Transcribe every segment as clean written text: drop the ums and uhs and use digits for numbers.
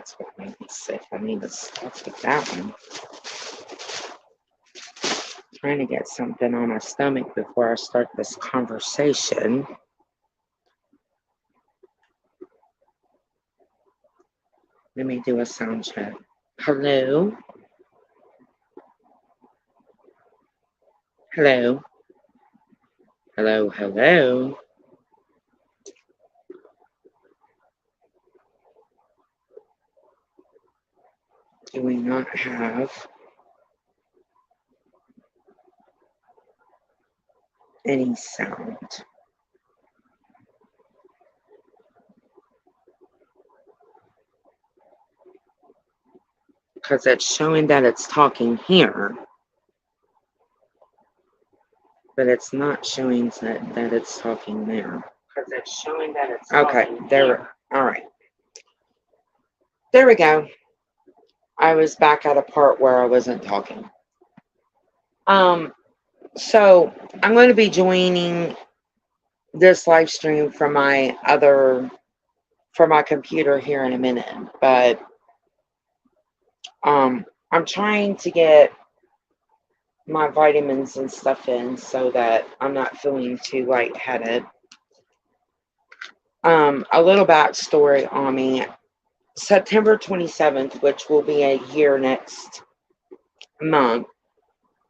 that's what made me sick. I need to stop with that one. Trying to get something on my stomach before I start this conversation. Let me do a sound check. Hello? Hello? Hello, hello? Do we not have any sound? Because it's showing that it's talking here, but it's not showing that it's talking there. Because it's showing that it's okay, there. All right. There we go. I was back at a part where I wasn't talking. So I'm going to be joining this live stream from my computer here in a minute, but I'm trying to get my vitamins and stuff in so that I'm not feeling too lightheaded. A little backstory on me. September 27th, which will be a year next month,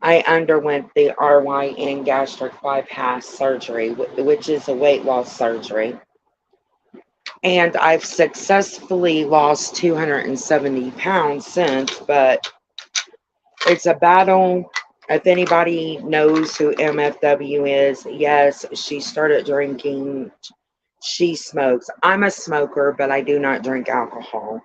I underwent the RYN gastric bypass surgery, which is a weight loss surgery. And I've successfully lost 270 pounds since, but it's a battle. If anybody knows who MFW is, yes, she started drinking. She smokes. I'm a smoker, but I do not drink alcohol.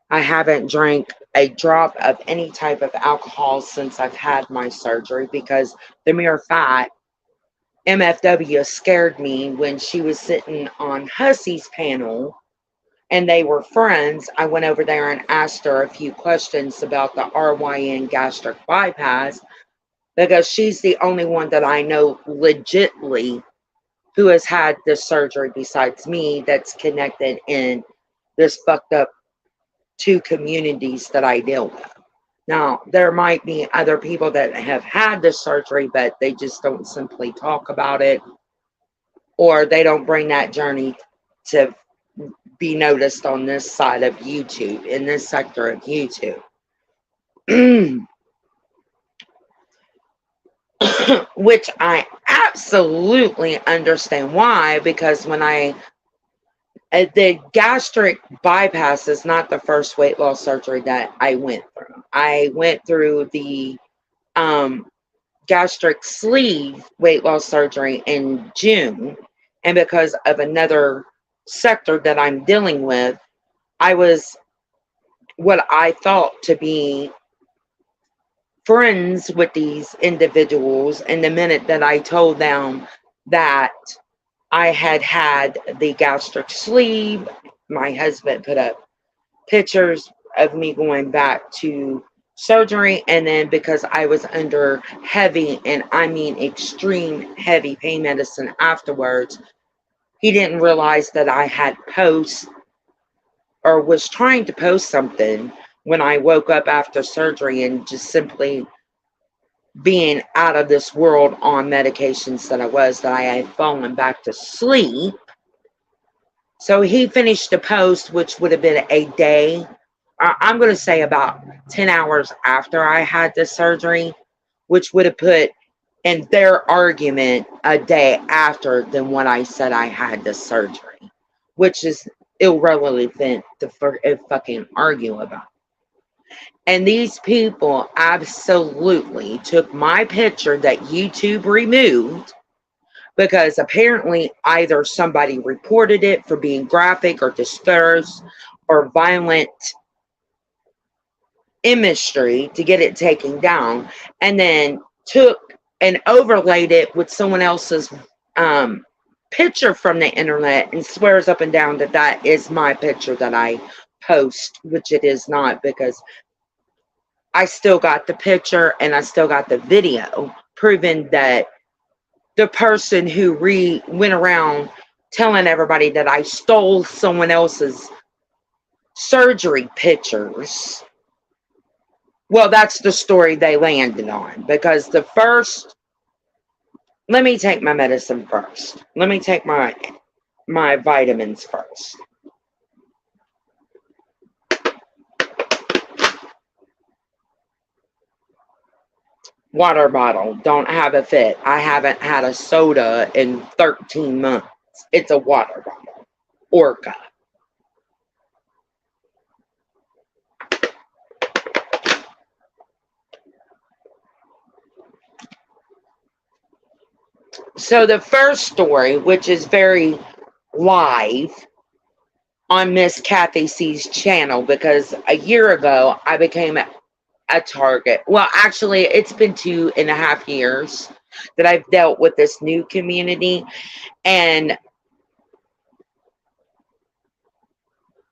I haven't drank a drop of any type of alcohol since I've had my surgery because the mere fact MFW scared me when she was sitting on Hussey's panel and they were friends. I went over there and asked her a few questions about the RYN gastric bypass because she's the only one that I know legitly who has had this surgery besides me that's connected in this fucked up two communities that I deal with. Now, there might be other people that have had this surgery, but they just don't simply talk about it, or they don't bring that journey to be noticed on this side of YouTube, in this sector of YouTube. Which I absolutely understand why, because when the gastric bypass is not the first weight loss surgery that I went through. I went through the gastric sleeve weight loss surgery in June. And because of another sector that I'm dealing with, I was what I thought to be friends with these individuals. And the minute that I told them that I had had the gastric sleeve, my husband put up pictures of me going back to surgery. And then because I was under heavy, and I mean extreme heavy pain medicine afterwards, he didn't realize that I had was trying to post something when I woke up after surgery and just simply being out of this world on medications that I had fallen back to sleep. So he finished the post, which would have been a day. I'm going to say about 10 hours after I had the surgery, which would have put in their argument a day after than when I said I had the surgery, which is irrelevant to fucking argue about. And these people absolutely took my picture that YouTube removed because apparently either somebody reported it for being graphic or disturbs or violent imagery to get it taken down, and then took and overlaid it with someone else's picture from the internet and swears up and down that that is my picture that I post, which it is not, because I still got the picture and I still got the video proving that the person who went around telling everybody that I stole someone else's surgery pictures. Well, that's the story they landed on, because the first, let me take my medicine first. Let me take my vitamins first. Water bottle, don't have a fit. I haven't had a soda in 13 months. It's a water bottle. Orca. So the first story, which is very live on Miss Kathy C's channel, because a year ago I became a target. Well, actually, it's been 2.5 years that I've dealt with this new community, and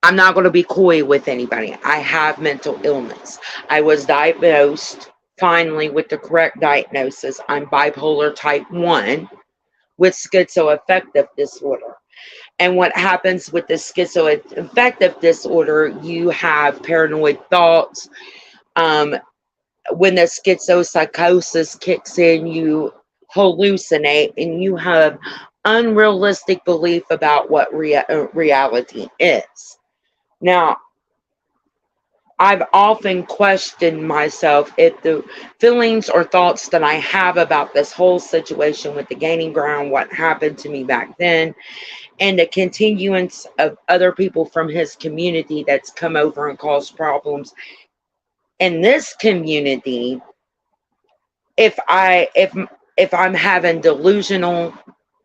I'm not going to be coy with anybody. I have mental illness. I was diagnosed finally with the correct diagnosis. I'm bipolar type 1 with schizoaffective disorder. And what happens with the schizoaffective disorder, you have paranoid thoughts. When the schizopsychosis kicks in, you hallucinate and you have unrealistic belief about what reality is. Now, I've often questioned myself if the feelings or thoughts that I have about this whole situation with the Gaining Ground, what happened to me back then, and the continuance of other people from his community that's come over and caused problems in this community, if I'm having delusional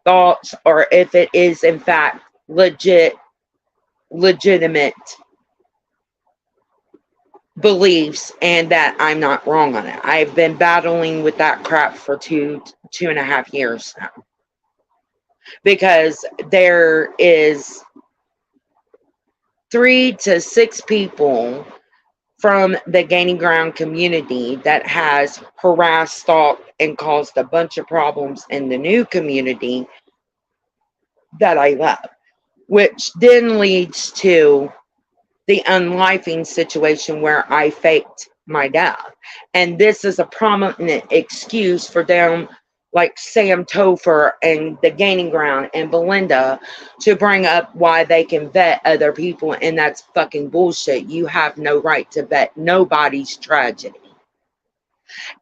thoughts, or if it is in fact legitimate beliefs, and that I'm not wrong on it. I've been battling with that crap for 2.5 years now, because there is 3 to 6 people from the Gaining Ground community that has harassed, stalked, and caused a bunch of problems in the new community that I love, which then leads to the unlifing situation where I faked my death. And this is a prominent excuse for them like Sam Topher and the Gaining Ground and Belinda to bring up why they can vet other people, and that's fucking bullshit. You have no right to vet nobody's tragedy.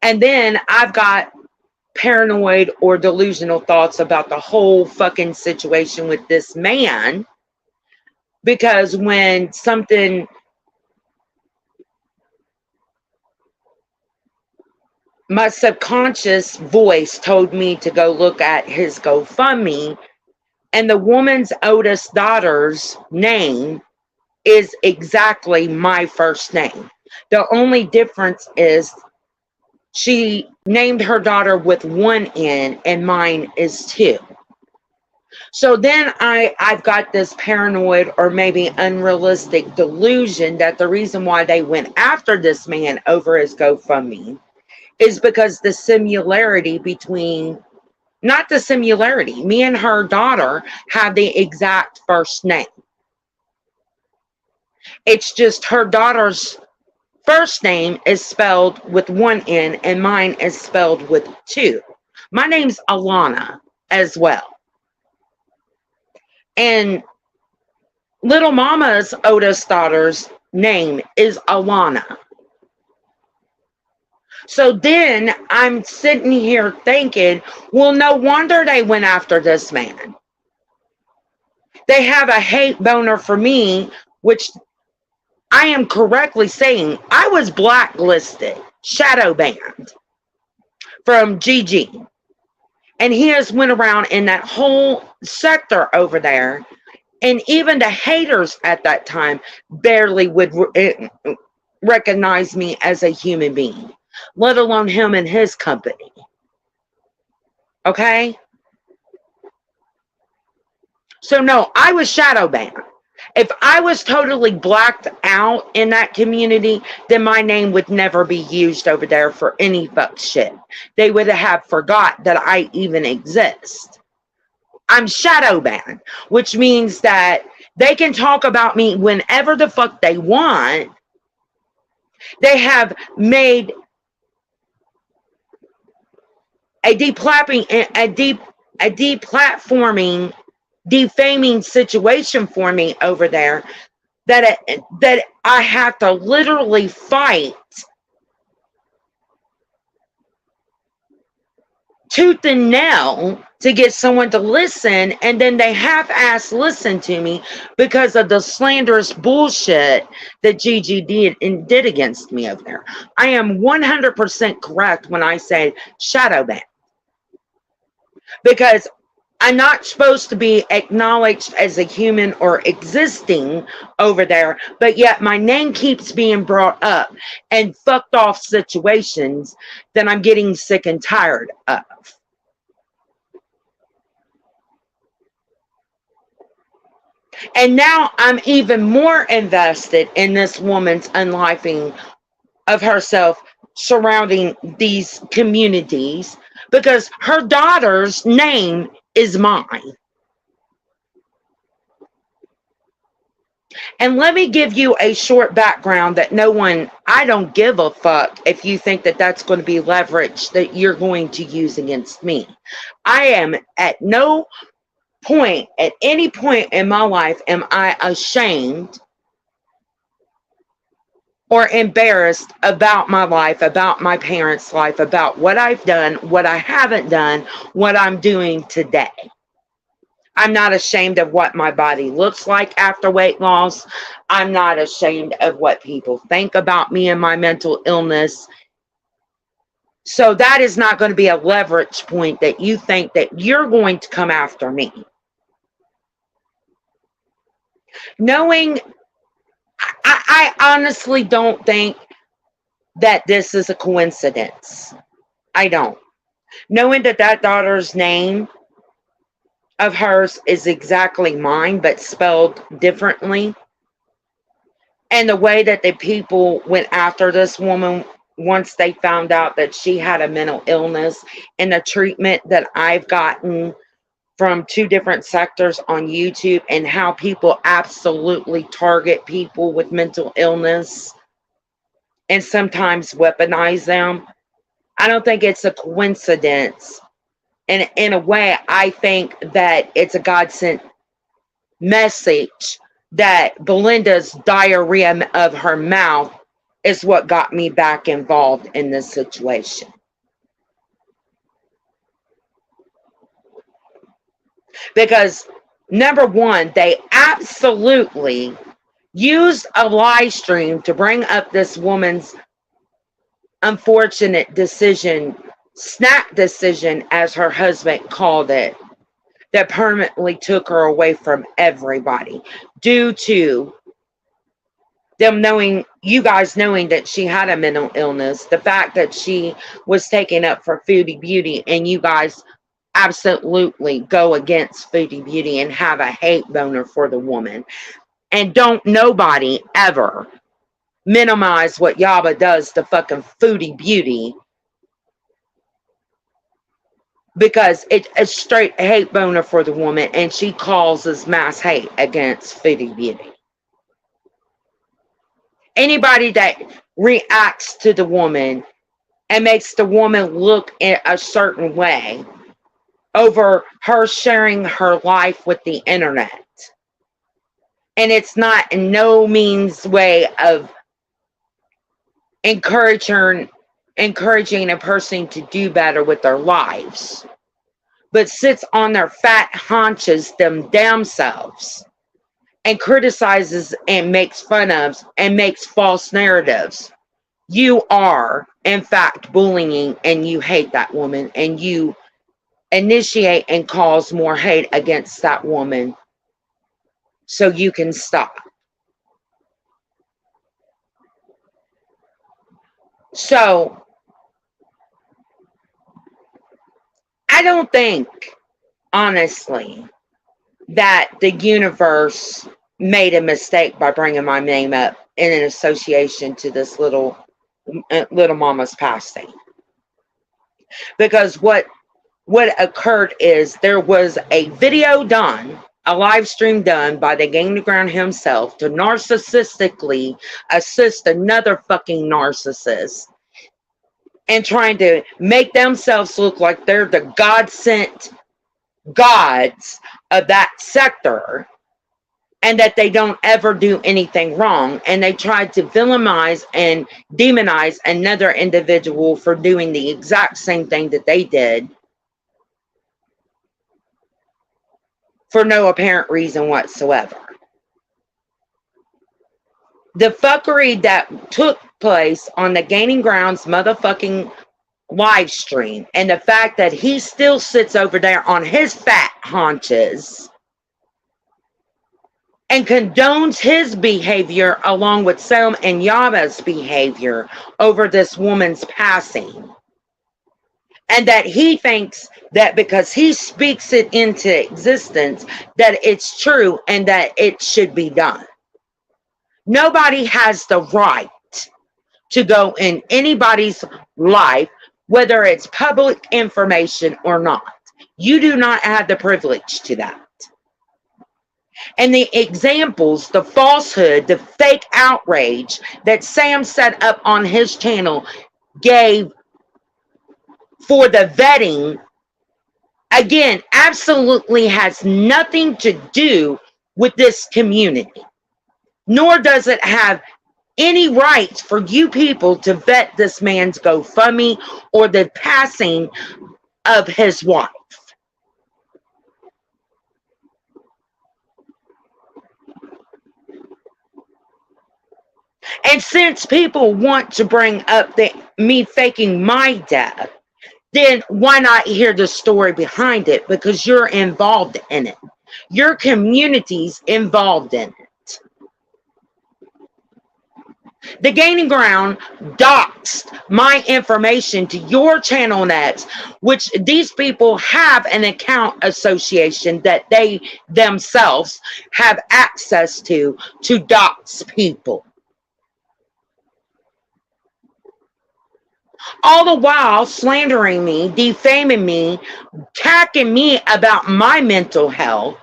And then I've got paranoid or delusional thoughts about the whole fucking situation with this man, because when something, my subconscious voice told me to go look at his GoFundMe, and the woman's oldest daughter's name is exactly my first name. The only difference is she named her daughter with 1 N and mine is 2. So then I've got this paranoid or maybe unrealistic delusion that the reason why they went after this man over his GoFundMe is because the similarity between, not the similarity, me and her daughter have the exact first name. It's just her daughter's first name is spelled with 1 N and mine is spelled with 2. My name's Alana as well. And little mama's oldest daughter's name is Alana. So then I'm sitting here thinking, well, no wonder they went after this man. They have a hate boner for me, which I am correctly saying I was blacklisted, shadow banned from GG. And he has went around in that whole sector over there, and even the haters at that time barely would recognize me as a human being, let alone him and his company. Okay? So no, I was shadow banned. If I was totally blacked out in that community, then my name would never be used over there for any fuck shit. They would have forgot that I even exist. I'm shadow banned, which means that They can talk about me whenever the fuck they want. They have made a deplatforming, defaming situation for me over there that I have to literally fight tooth and nail to get someone to listen, and then they half-ass listen to me because of the slanderous bullshit that Gigi did against me over there. I am 100% correct when I say shadow ban, because I'm not supposed to be acknowledged as a human or existing over there, but yet my name keeps being brought up and fucked off situations that I'm getting sick and tired of. And now I'm even more invested in this woman's unlifing of herself surrounding these communities because her daughter's name is mine. And let me give you a short background that I don't give a fuck if you think that that's going to be leverage that you're going to use against me. I am at no point, at any point in my life, am I ashamed or embarrassed about my life, about my parents' life, about what I've done, what I haven't done, what I'm doing today. I'm not ashamed of what my body looks like after weight loss. I'm not ashamed of what people think about me and my mental illness. So that is not going to be a leverage point that you think that you're going to come after me. Knowing, I honestly don't think that this is a coincidence. I don't. Knowing that daughter's name of hers is exactly mine, but spelled differently. And the way that the people went after this woman once they found out that she had a mental illness, and the treatment that I've gotten from 2 different sectors on YouTube, and how people absolutely target people with mental illness and sometimes weaponize them. I don't think it's a coincidence. And in a way, I think that it's a God-sent message that Belinda's diarrhea of her mouth is what got me back involved in this situation. Because, number one, they absolutely used a live stream to bring up this woman's unfortunate decision, snap decision, as her husband called it, that permanently took her away from everybody due to them knowing, you guys knowing that she had a mental illness, the fact that she was taken up for Foodie Beauty, and you guys absolutely go against Foodie Beauty and have a hate boner for the woman. And don't nobody ever minimize what Yaba does to fucking Foodie Beauty, because it's a straight hate boner for the woman, and she causes mass hate against Foodie Beauty. Anybody that reacts to the woman and makes the woman look in a certain way over her sharing her life with the internet, and it's not in no means way of encouraging a person to do better with their lives, but sits on their fat haunches them damn selves and criticizes and makes fun of and makes false narratives. You are, in fact, bullying, and you hate that woman, and you initiate and cause more hate against that woman so you can stop. So I don't think, honestly, that the universe made a mistake by bringing my name up in an association to this little mama's passing. Because what occurred is there was a video done a live stream done by the Gaining Ground himself to narcissistically assist another fucking narcissist and trying to make themselves look like they're the God-sent gods of that sector and that they don't ever do anything wrong. And they tried to villainize and demonize another individual for doing the exact same thing that they did for no apparent reason whatsoever. The fuckery that took place on the Gaining Grounds motherfucking live stream and the fact that he still sits over there on his fat haunches and condones his behavior along with Sam and Yava's behavior over this woman's passing. And that he thinks that because he speaks it into existence, that it's true and that it should be done. Nobody has the right to go in anybody's life, whether it's public information or not. You do not have the privilege to that. And the examples, the falsehood, the fake outrage that Sam set up on his channel gave for the vetting, again, absolutely has nothing to do with this community. Nor does it have any right for you people to vet this man's GoFundMe or the passing of his wife. And since people want to bring up me faking my death, then why not hear the story behind it? Because you're involved in it. Your community's involved in it. The Gaining Ground doxed my information to your channel next, which these people have an account association that they themselves have access to dox people. All the while slandering me, defaming me, attacking me about my mental health.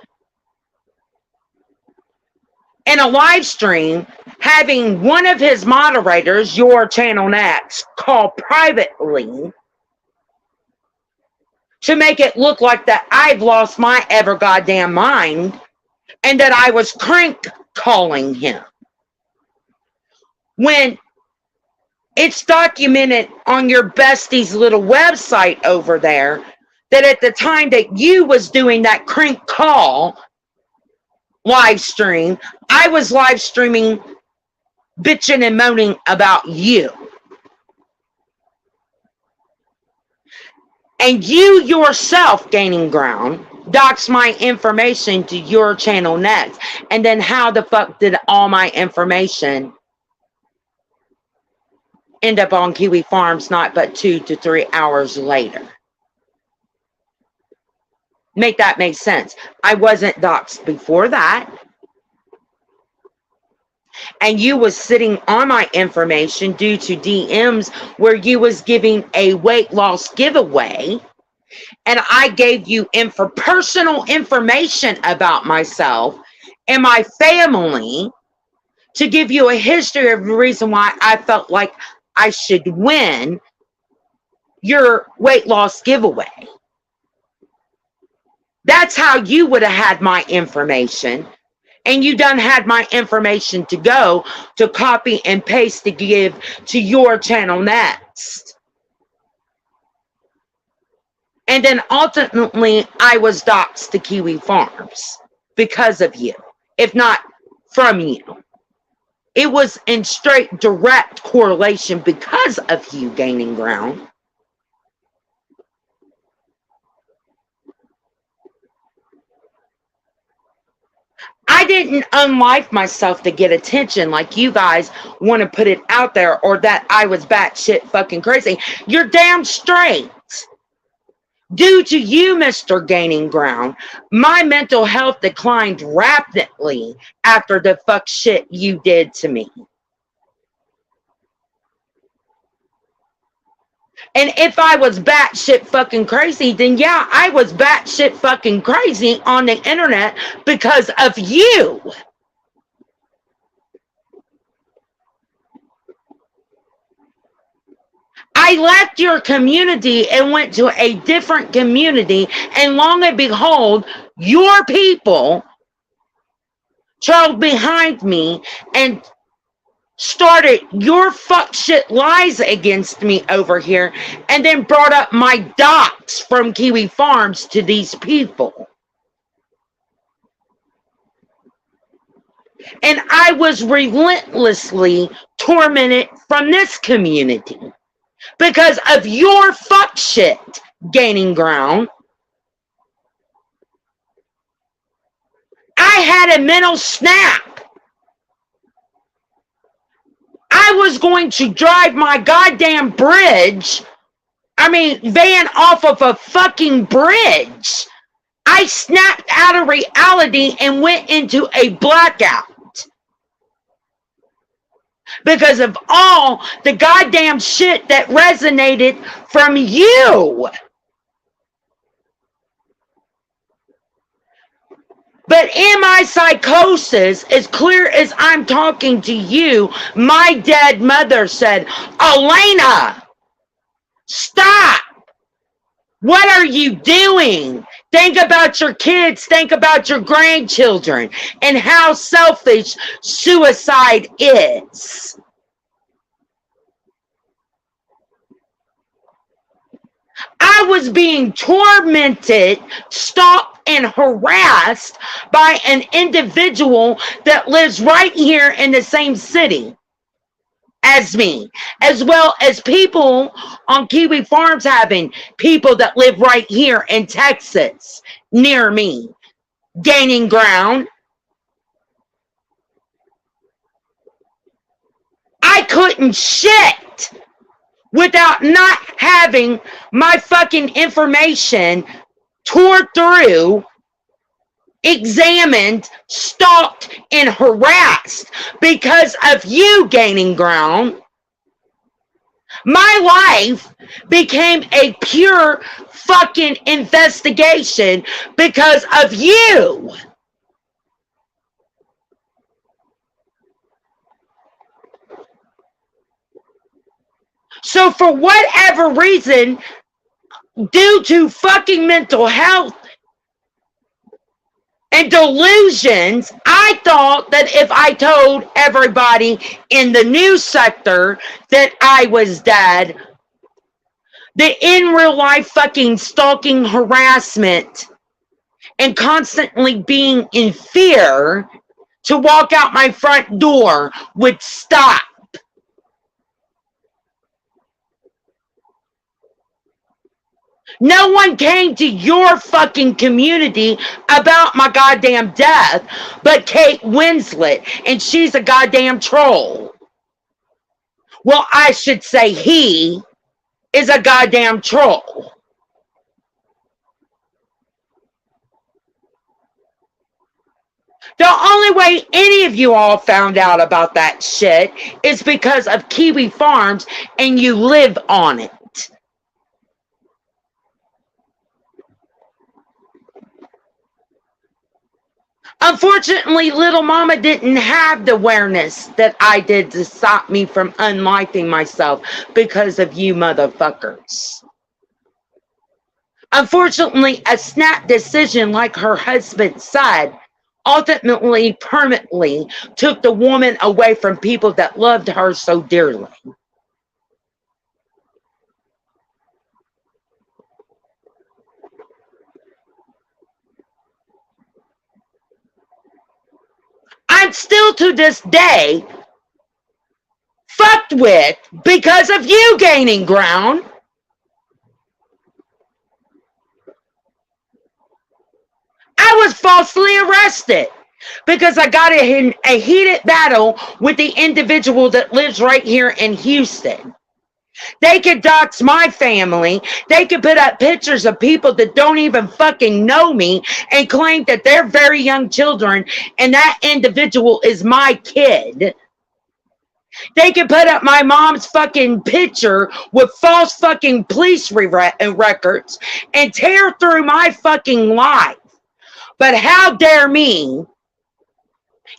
In a live stream, having one of his moderators, your channel next, call privately to make it look like that I've lost my ever goddamn mind and that I was crank calling him. When it's documented on your bestie's little website over there that at the time that you was doing that crank call live stream, I was live streaming bitching and moaning about you. And you yourself, Gaining Ground, doxed my information to your channel next. And then how the fuck did all my information end up on Kiwi Farms not but 2 to 3 hours later? Make that make sense. I wasn't doxed before that. And you was sitting on my information due to DMs where you was giving a weight loss giveaway. And I gave you personal information about myself and my family to give you a history of the reason why I felt like I should win your weight loss giveaway. That's how you would have had my information. And you done had my information to go to copy and paste to give to your channel next. And then ultimately, I was doxed to Kiwi Farms because of you, if not from you. It was in straight direct correlation because of you, Gaining Ground. I didn't unlife myself to get attention like you guys want to put it out there, or that I was batshit fucking crazy. You're damn straight. Due to you, Mr. Gaining Ground, my mental health declined rapidly after the fuck shit you did to me. And if I was batshit fucking crazy, then yeah, I was batshit fucking crazy on the internet because of you. I left your community and went to a different community, and long and behold, your people trailed behind me and started your fuck shit lies against me over here, and then brought up my docs from Kiwi Farms to these people. And I was relentlessly tormented from this community because of your fuck shit gaining ground. I had a mental snap. I was going to drive my goddamn van off of a fucking bridge. I snapped out of reality and went into a blackout because of all the goddamn shit that resonated from you. But in my psychosis, as clear as I'm talking to you, my dead mother said, Elena, stop. What are you doing? Think about your kids. Think about your grandchildren and how selfish suicide is. I was being tormented, stalked, and harassed by an individual that lives right here in the same city as me, as well as people on Kiwi Farms having people that live right here in Texas near me, gaining ground. I couldn't shit without not having my fucking information tore through, examined, stalked, and harassed because of you gaining ground. My life became a pure fucking investigation because of you. So for whatever reason, due to fucking mental health and delusions, I thought that if I told everybody in the news sector that I was dead, the in real life fucking stalking, harassment, and constantly being in fear to walk out my front door would stop. No one came to your fucking community about my goddamn death but Kate Winslet, and she's a goddamn troll. Well, I should say he is a goddamn troll. The only way any of you all found out about that shit is because of Kiwi Farms, and you live on it. Unfortunately, little mama didn't have the awareness that I did to stop me from unlifing myself because of you motherfuckers. Unfortunately, a snap decision, like her husband said, ultimately, permanently took the woman away from people that loved her so dearly. I'm still to this day fucked with because of you gaining ground. I was falsely arrested because I got in a heated battle with the individual that lives right here in Houston. They could dox my family. They could put up pictures of people that don't even fucking know me and claim that they're very young children and that individual is my kid. They can put up my mom's fucking picture with false fucking police records and tear through my fucking life. But how dare me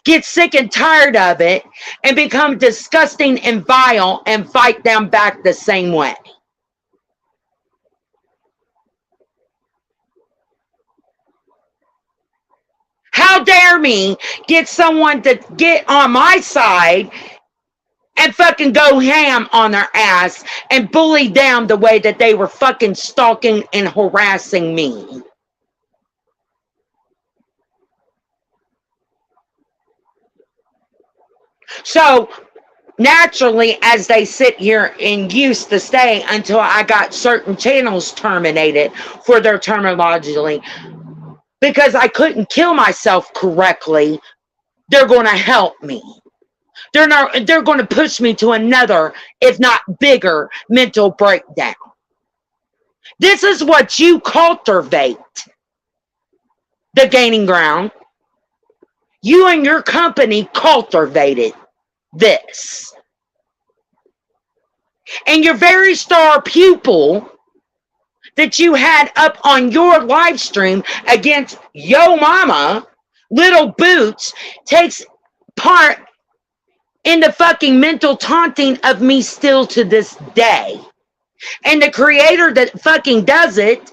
get sick and tired of it and become disgusting and vile and fight them back the same way? How dare me get someone to get on my side and fucking go ham on their ass and bully them the way that they were fucking stalking and harassing me? So naturally, as they sit here and used to stay until I got certain channels terminated for their terminology, because I couldn't kill myself correctly, they're going to help me. They're going to push me to another, if not bigger, mental breakdown. This is what you cultivate, the Gaining Ground. You and your company cultivated this. And your very star pupil that you had up on your live stream against Yo Mama, Little Boots, takes part in the fucking mental taunting of me still to this day. And the creator that fucking does it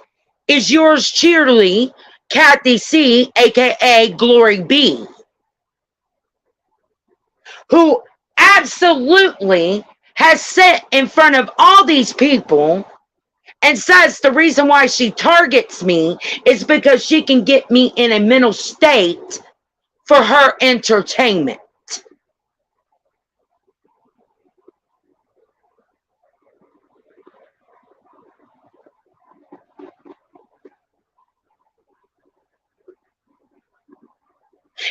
is yours cheerily, Kathy C, aka Glory B, who absolutely has sat in front of all these people and says the reason why she targets me is because she can get me in a mental state for her entertainment.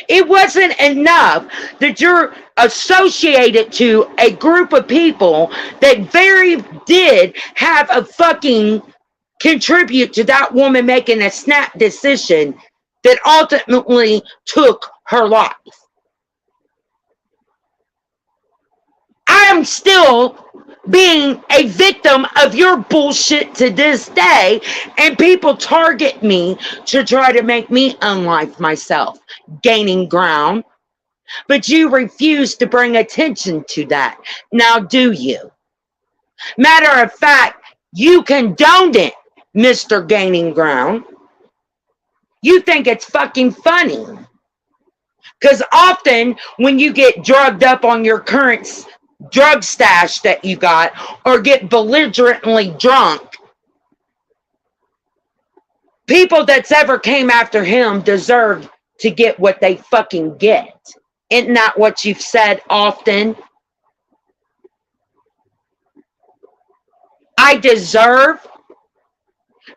It wasn't enough that you're associated to a group of people that very did have a fucking contribute to that woman making a snap decision that ultimately took her life. I am still being a victim of your bullshit to this day, and people target me to try to make me unlife myself, Gaining Ground. But you refuse to bring attention to that. Now, do you? Matter of fact, you condoned it, Mr. Gaining Ground. You think it's fucking funny. Because often when you get drugged up on your current drug stash that you got or get belligerently drunk, people that's ever came after him deserve to get what they fucking get. Isn't that what you've said often? I deserve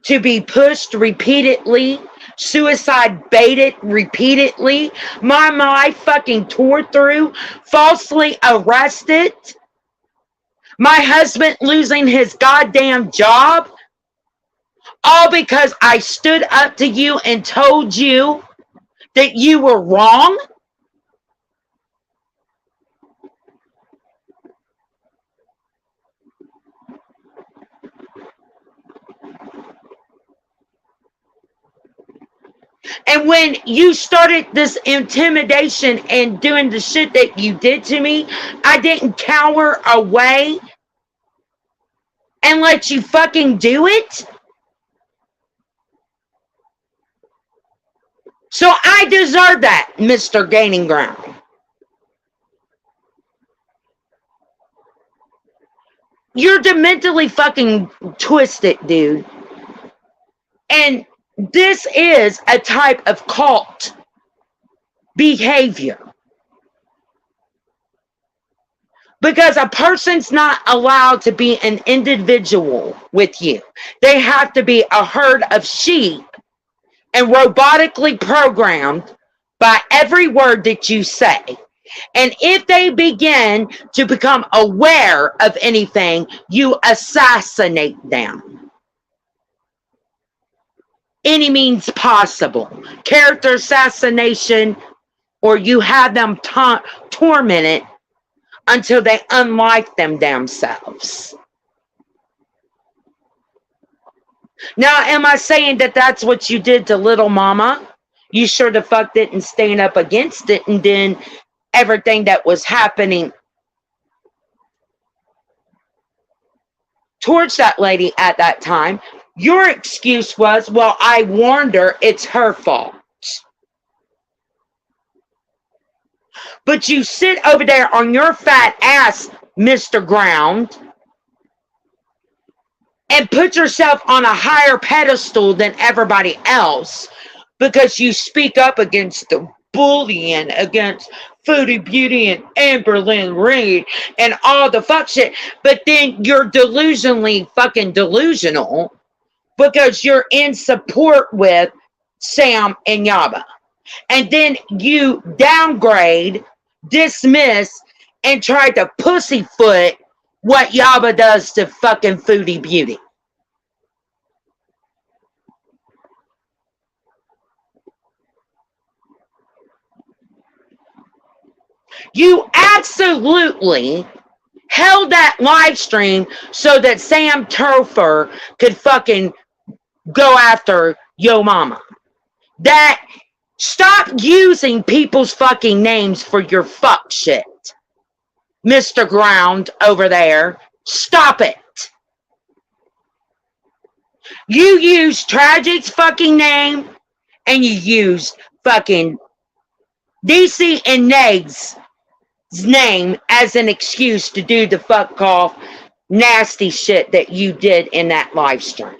to be pushed repeatedly, suicide baited repeatedly, my life fucking tore through, falsely arrested, my husband losing his goddamn job, all because I stood up to you and told you that you were wrong? And when you started this intimidation and doing the shit that you did to me, I didn't cower away and let you fucking do it. So I deserve that, Mr. Gaining Ground. You're dementally fucking twisted, dude. And this is a type of cult behavior. Because a person's not allowed to be an individual with you. They have to be a herd of sheep and robotically programmed by every word that you say. And if they begin to become aware of anything, you assassinate them. Any means possible. Character assassination, or you have them tormented until they unlike them themselves. Now, am I saying that that's what you did to little mama? You sure the fuck didn't stand up against it, and then everything that was happening towards that lady at that time, your excuse was, well, I warned her, it's her fault. But you sit over there on your fat ass, Mr. Ground, and put yourself on a higher pedestal than everybody else because you speak up against the bullying, against Foodie Beauty and Amberlynn Reed and all the fuck shit. But then you're delusionally fucking delusional because you're in support with Sam and Yaba. And then you downgrade, dismiss, and try to pussyfoot what Yaba does to fucking Foodie Beauty. You absolutely held that live stream so that Sam Topher could fucking go after Yo Mama. That stop using people's fucking names for your fuck shit. Mr. Ground over there. Stop it. You used Tragic's fucking name and you used fucking DC and Neg's name as an excuse to do the fuck off nasty shit that you did in that live stream.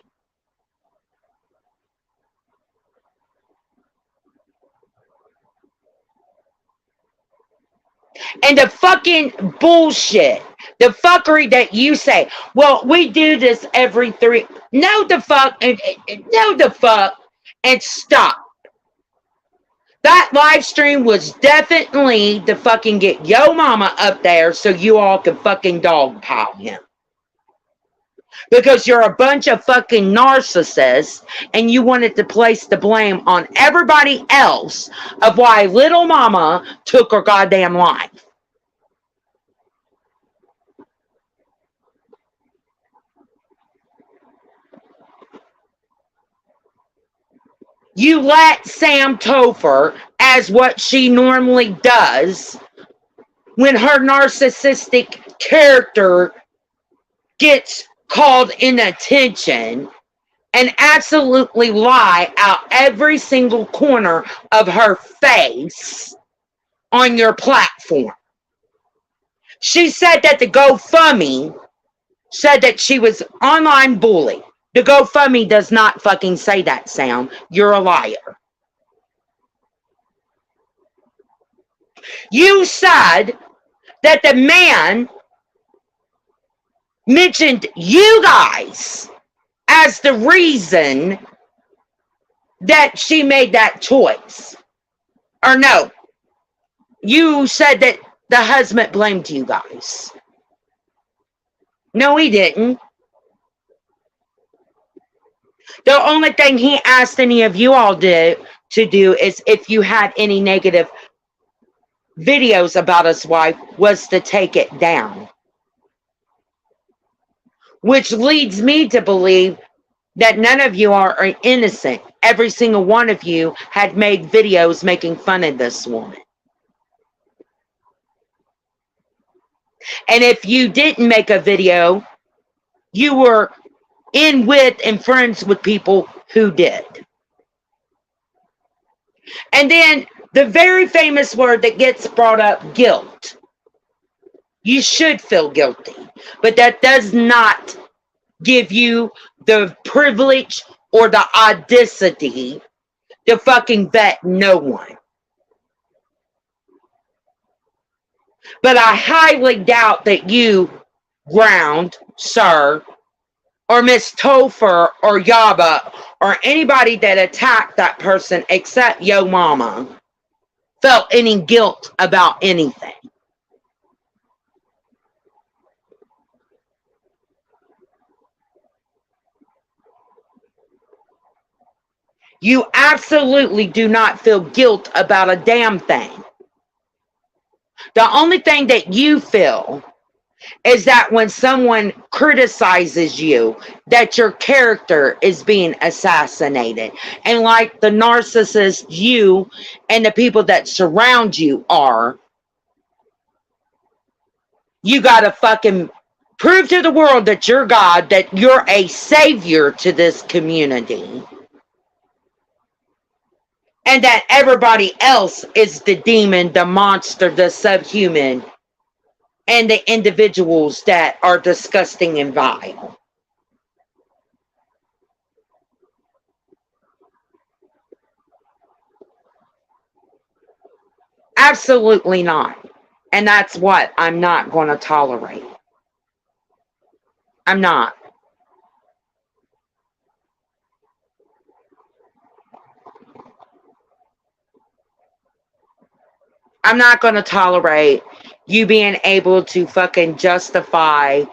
And the fucking bullshit, the fuckery that you say, well, we do this every 3. No, the fuck, no, the fuck, and stop. That live stream was definitely to fucking get Yo Mama up there so you all could fucking dogpile him. Because you're a bunch of fucking narcissists and you wanted to place the blame on everybody else of why little mama took her goddamn life. You let Sam Topher, as what she normally does, when her narcissistic character gets called in attention, and absolutely lie out every single corner of her face on your platform. She said that the GoFundMe said that she was online bullied. The GoFundMe does not fucking say that, Sam. You're a liar. You said that the man mentioned you guys as the reason that she made that choice. Or no, you said that the husband blamed you guys. No, he didn't. The only thing he asked any of you all to do is if you had any negative videos about his wife was to take it down. Which leads me to believe that none of you are innocent. Every single one of you had made videos making fun of this woman. And if you didn't make a video, you were in with and friends with people who did. And then the very famous word that gets brought up, guilt. You should feel guilty, but that does not give you the privilege or the audacity to fucking vet no one. But I highly doubt that you, Ground, sir, or Miss Topher, or Yaba, or anybody that attacked that person except Yo Mama, felt any guilt about anything. You absolutely do not feel guilt about a damn thing. The only thing that you feel is that when someone criticizes you, that your character is being assassinated. And like the narcissist you and the people that surround you are, you gotta fucking prove to the world that you're God, that you're a savior to this community. And that everybody else is the demon, the monster, the subhuman, and the individuals that are disgusting and vile. Absolutely not. And that's what I'm not going to tolerate. I'm not. I'm not going to tolerate you being able to fucking justify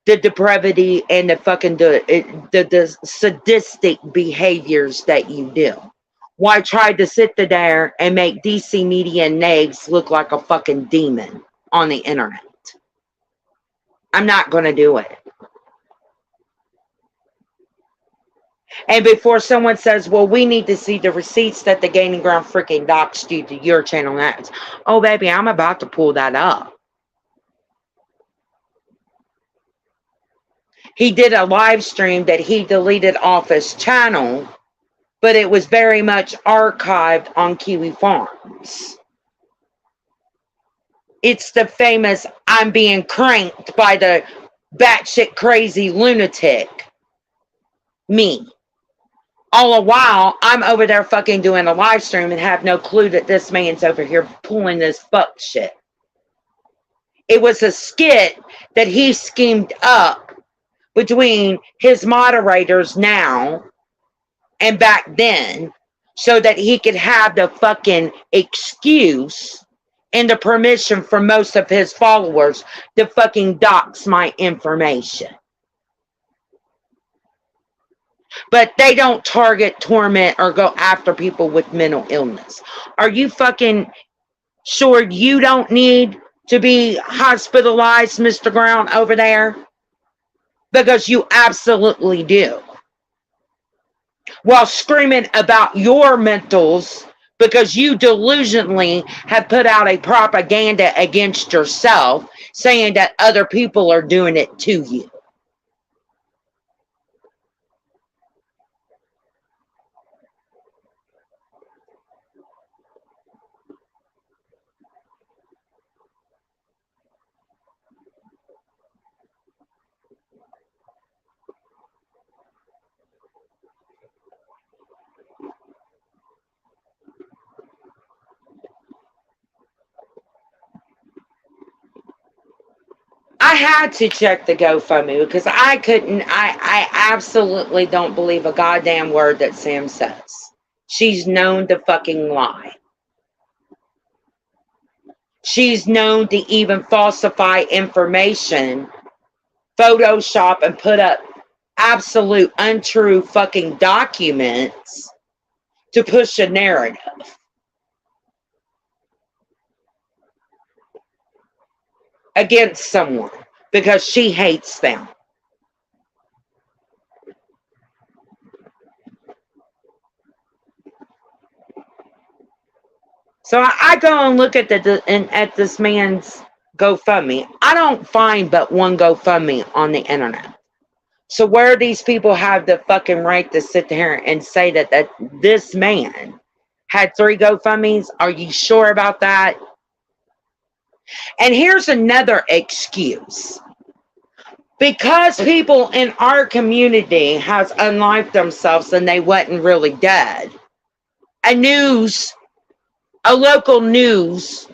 the depravity and the fucking the sadistic behaviors that you do. Why try to sit there and make DC Media and Nags look like a fucking demon on the internet? I'm not going to do it. And before someone says, well, we need to see the receipts that the Gaining Ground freaking doxed you to your channel ads. Oh, baby, I'm about to pull that up. He did a live stream that he deleted off his channel, but it was very much archived on Kiwi Farms. It's the famous I'm being cranked by the batshit crazy lunatic me. All the while, I'm over there fucking doing a live stream and have no clue that this man's over here pulling this fuck shit. It was a skit that he schemed up between his moderators now and back then so that he could have the fucking excuse and the permission for most of his followers to fucking dox my information. But they don't target, torment, or go after people with mental illness. Are you fucking sure you don't need to be hospitalized, Mr. Ground, over there? Because you absolutely do. While screaming about your mentals because you delusionally have put out a propaganda against yourself, saying that other people are doing it to you. I had to check the GoFundMe because I couldn't, I absolutely don't believe a goddamn word that Sam says. She's known to fucking lie. She's known to even falsify information, Photoshop, and put up absolute untrue fucking documents to push a narrative. Against someone because she hates them. So I go and look at at this man's GoFundMe. I don't find but one GoFundMe on the internet. So where these people have the fucking right to sit there and say that this man had 3 GoFundMes? Are you sure about that? And here's another excuse. Because people in our community has unlived themselves and they wasn't really dead, a local news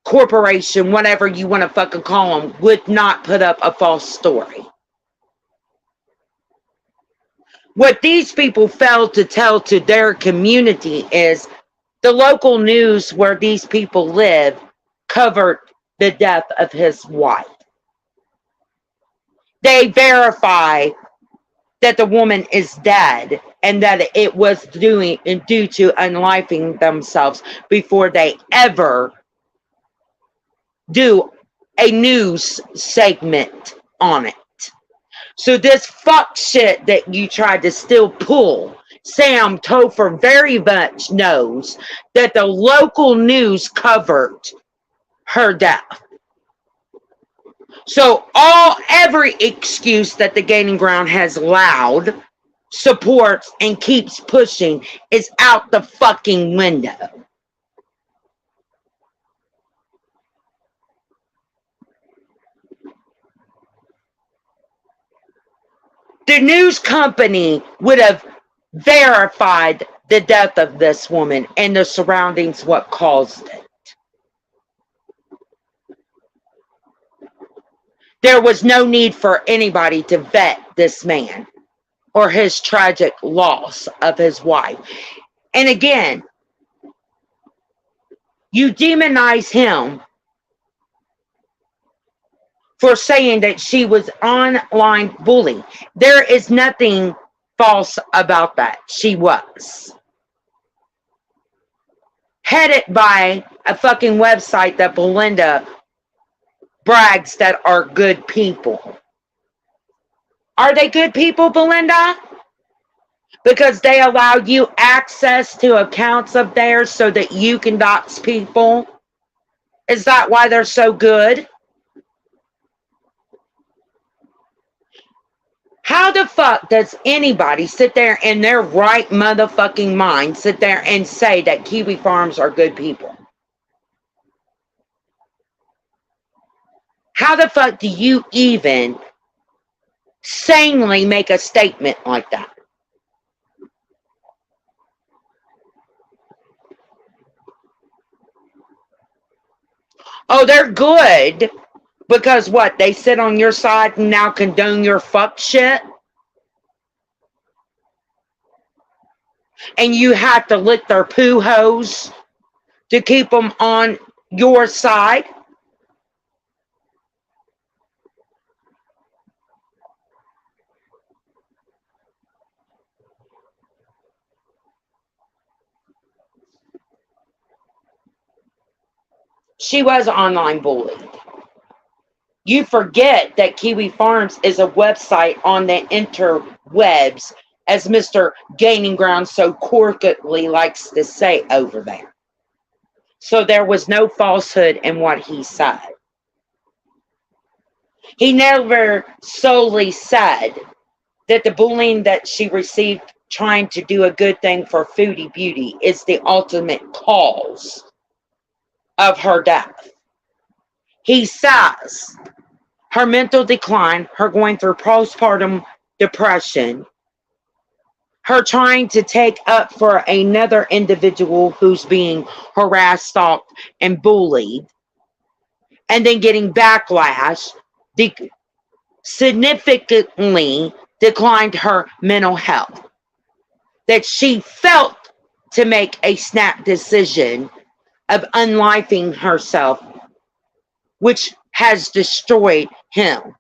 corporation, whatever you want to fucking call them, would not put up a false story. What these people failed to tell to their community is the local news where these people live covered the death of his wife. They verify that the woman is dead and that it was due to unlifing themselves before they ever do a news segment on it. So this fuck shit that you tried to still pull, Sam Topher very much knows that the local news covered her death. So every excuse that the Gaining Ground has allowed, supports, and keeps pushing is out the fucking window. The news company would have verified the death of this woman and the surroundings, what caused it. There was no need for anybody to vet this man or his tragic loss of his wife. And again, you demonize him for saying that she was online bullying. There is nothing false about that. She was. Headed by a fucking website that Belinda brags that are good people. Are they good people, Belinda? Because they allow you access to accounts of theirs so that you can dox people? Is that why they're so good? How the fuck does anybody sit there in their right motherfucking mind sit there and say that Kiwi Farms are good people? How the fuck do you even sanely make a statement like that? Oh, they're good because what? They sit on your side and now condone your fuck shit? And you have to lick their poo hose to keep them on your side? She was online bullied. You forget that Kiwi Farms is a website on the interwebs, as Mr. Gaining Ground so corkily likes to say over there. So there was no falsehood in what he said. He never solely said that the bullying that she received trying to do a good thing for Foodie Beauty is the ultimate cause of her death. He says her mental decline, her going through postpartum depression, her trying to take up for another individual who's being harassed, stalked, and bullied, and then getting backlash, significantly declined her mental health. That she felt to make a snap decision of unlifing herself, which has destroyed him.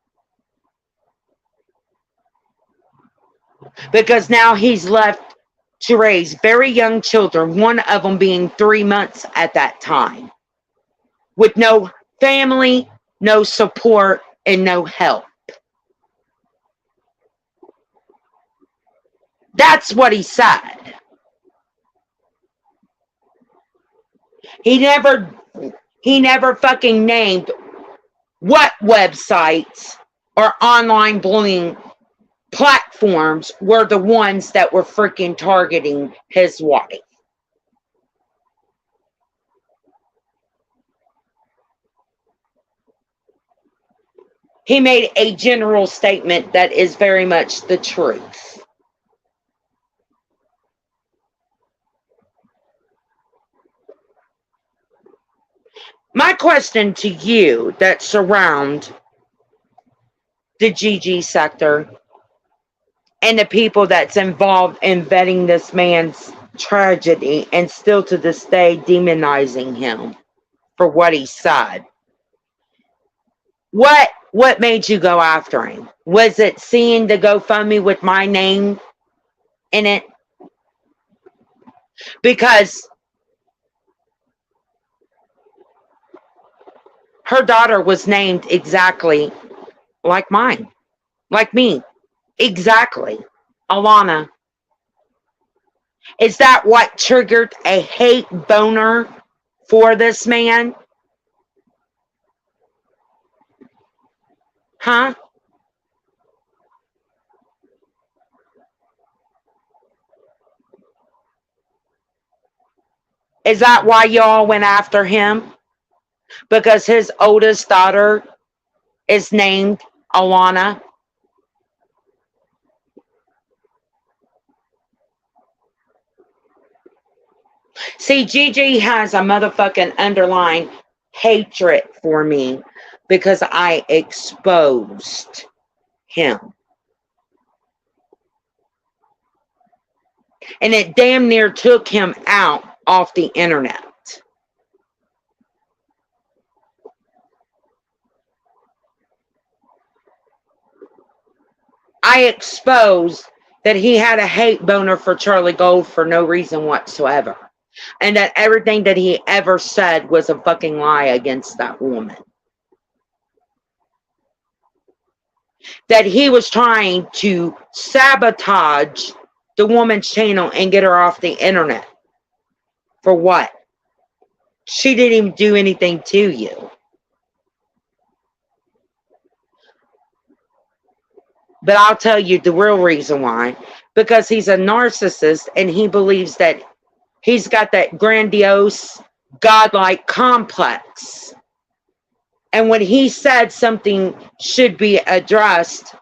Because now he's left to raise very young children, one of them being 3 months at that time, with no family, no support, and no help. That's what he said. He never fucking named what websites or online bullying platforms were the ones that were freaking targeting his wife. He made a general statement that is very much the truth. My question to you that surround the GG sector and the people that's involved in vetting this man's tragedy and still to this day demonizing him for what he said. What made you go after him? Was it seeing the GoFundMe with my name in it because her daughter was named exactly like mine, like me. Exactly. Alana. Is that what triggered a hate boner for this man? Huh? Is that why y'all went after him? Because his oldest daughter is named Alana? See, Gigi has a motherfucking underlying hatred for me because I exposed him. And it damn near took him out off the internet. I exposed that he had a hate boner for Charlie Gold for no reason whatsoever. And that everything that he ever said was a fucking lie against that woman. That he was trying to sabotage the woman's channel and get her off the internet. For what? She didn't even do anything to you. But I'll tell you the real reason why. Because he's a narcissist and he believes that he's got that grandiose, godlike complex. And when he said something should be addressed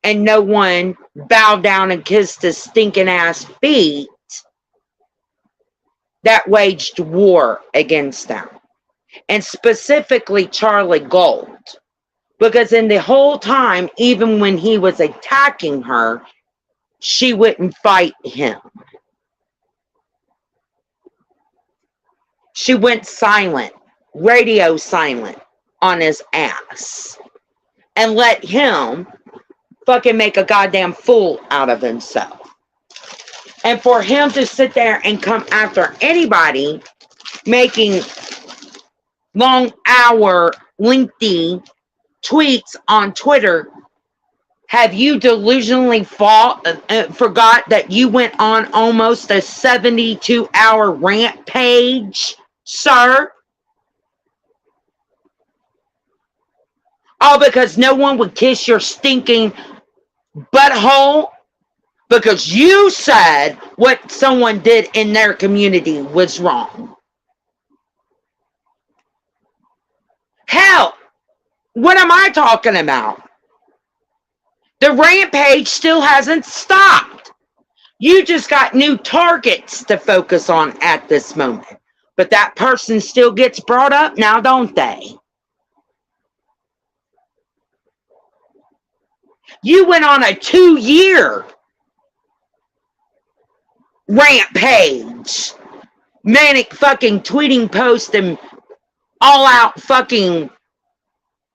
and no one bowed down and kissed his stinking ass feet, that waged war against them. And specifically Charlie Gold. Because in the whole time, even when he was attacking her, she wouldn't fight him. She went silent, radio silent on his ass. And let him fucking make a goddamn fool out of himself. And for him to sit there and come after anybody making long hour, lengthy tweets on Twitter, have you delusionally forgot that you went on almost a 72-hour rampage, sir? All because no one would kiss your stinking butthole? Because you said what someone did in their community was wrong. Hell, what am I talking about? The rampage still hasn't stopped. You just got new targets to focus on at this moment. But that person still gets brought up now, don't they? You went on a 2-year rampage. Manic fucking tweeting, posting, all out fucking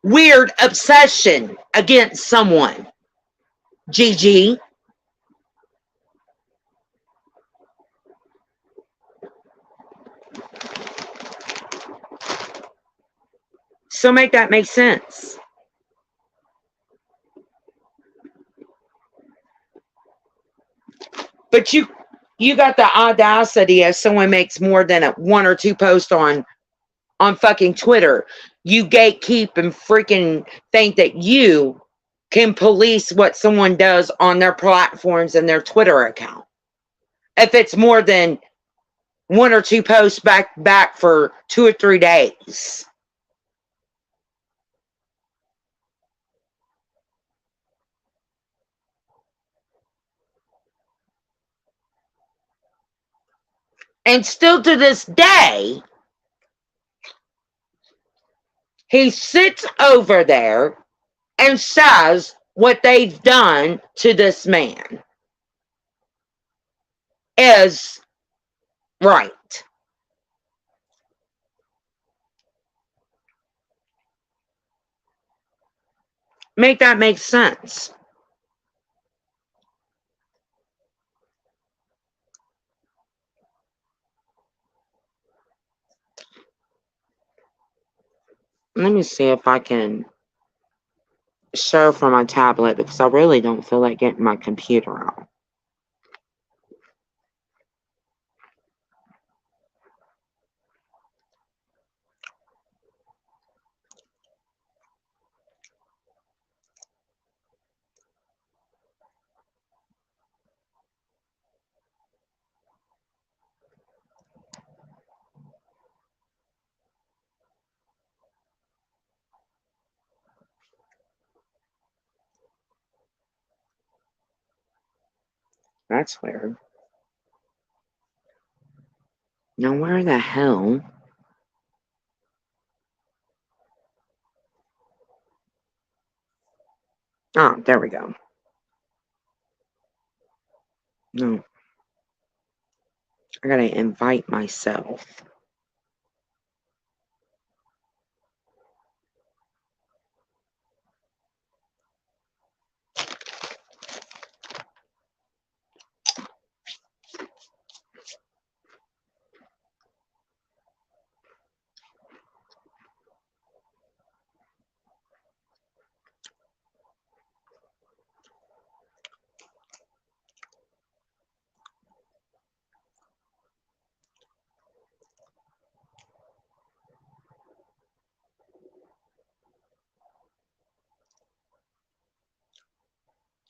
weird obsession against someone. Gigi. So make that make sense. But you got the audacity if someone makes more than one or two posts on fucking Twitter, you gatekeep and freaking think that you can police what someone does on their platforms and their Twitter account. If it's more than one or two posts back for 2 or 3 days. And still to this day, he sits over there and says what they've done to this man is right. Make that make sense. Let me see if I can show from my tablet because I really don't feel like getting my computer out. That's weird. Now, where the hell? Oh, there we go. No, I gotta invite myself.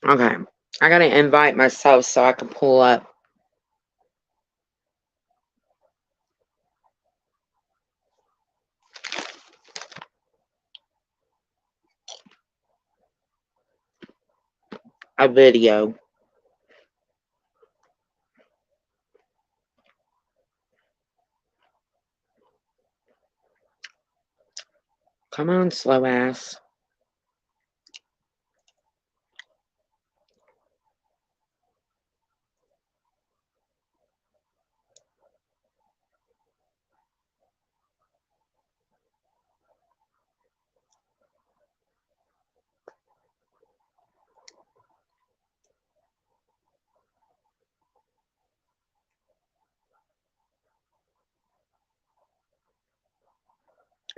Okay, I gotta invite myself so I can pull up. A video. Come on, slow ass.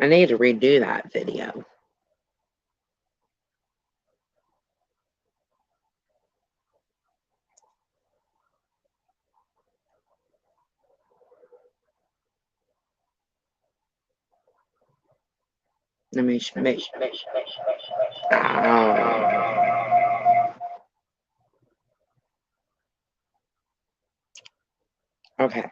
I need to redo that video. Let me make. Oh. Okay.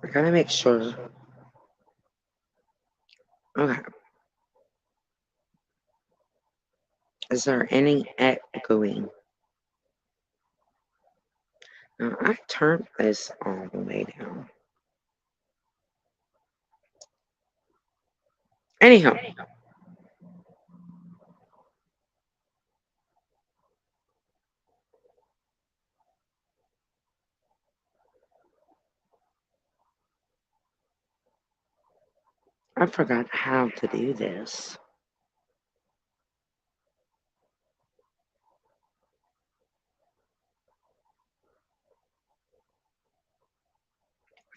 I gotta make sure. Okay. Is there any echoing? Now, I turned this all the way down. Anyhow, I forgot how to do this.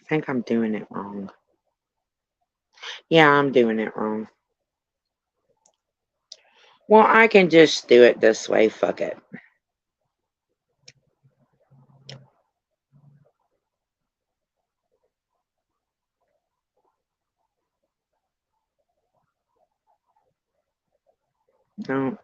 I think I'm doing it wrong. Yeah, I'm doing it wrong. Well, I can just do it this way. Fuck it. No.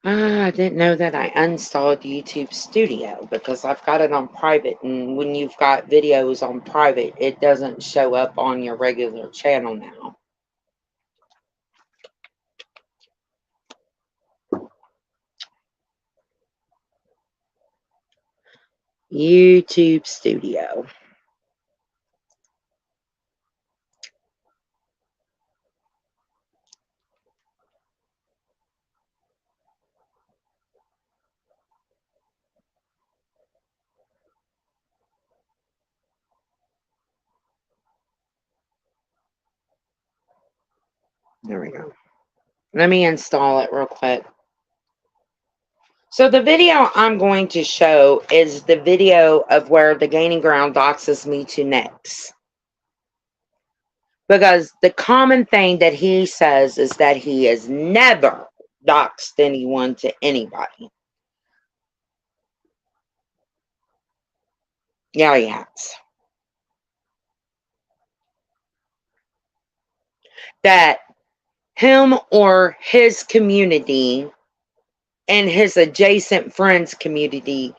I didn't know that I installed YouTube Studio because I've got it on private. And when you've got videos on private, it doesn't show up on your regular channel now. YouTube Studio. There we go. Let me install it real quick. So the video I'm going to show is the video of where the Gaining Ground doxes me to next. Because the common thing that he says is that he has never doxed anyone to anybody. Yeah, he has. That him or his community and his adjacent friends community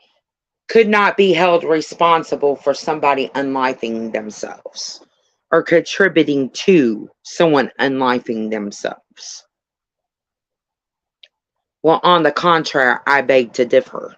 could not be held responsible for somebody unlifing themselves or contributing to someone unlifing themselves. Well, on the contrary, I beg to differ.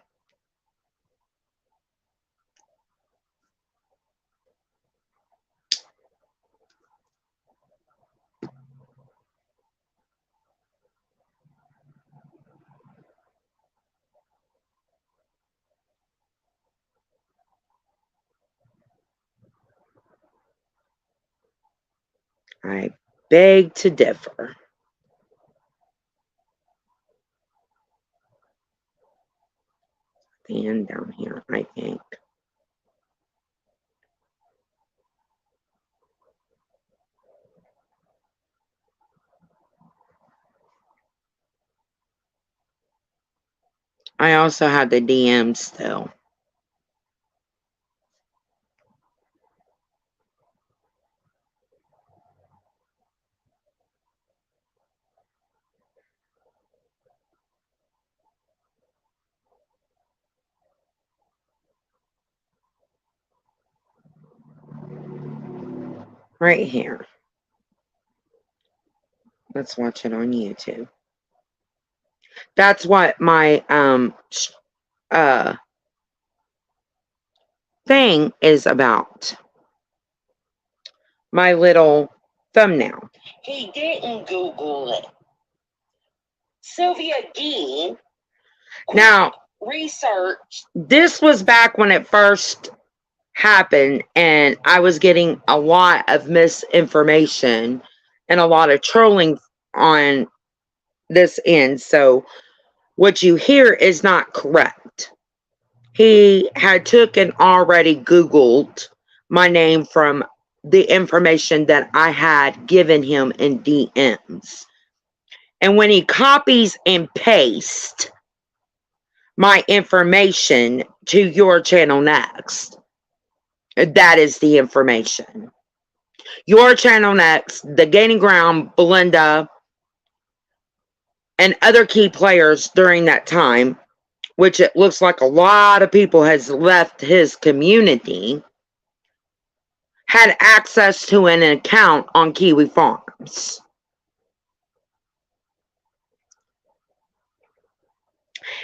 I beg to differ. And down here, I think. I also have the DMs still. Right here. Let's watch it on YouTube. That's what my thing is about. My little thumbnail. He didn't Google it. Sylvia Dean. Now, research. This was back when it first happened, and I was getting a lot of misinformation and a lot of trolling on this end. So what you hear is not correct. He had took and already Googled my name from the information that I had given him in DMs. And when he copies and pastes my information to your channel next, that is the information. Your channel next, the Gaining Ground, Belinda, and other key players during that time, which it looks like a lot of people has left his community, had access to an account on Kiwi Farms.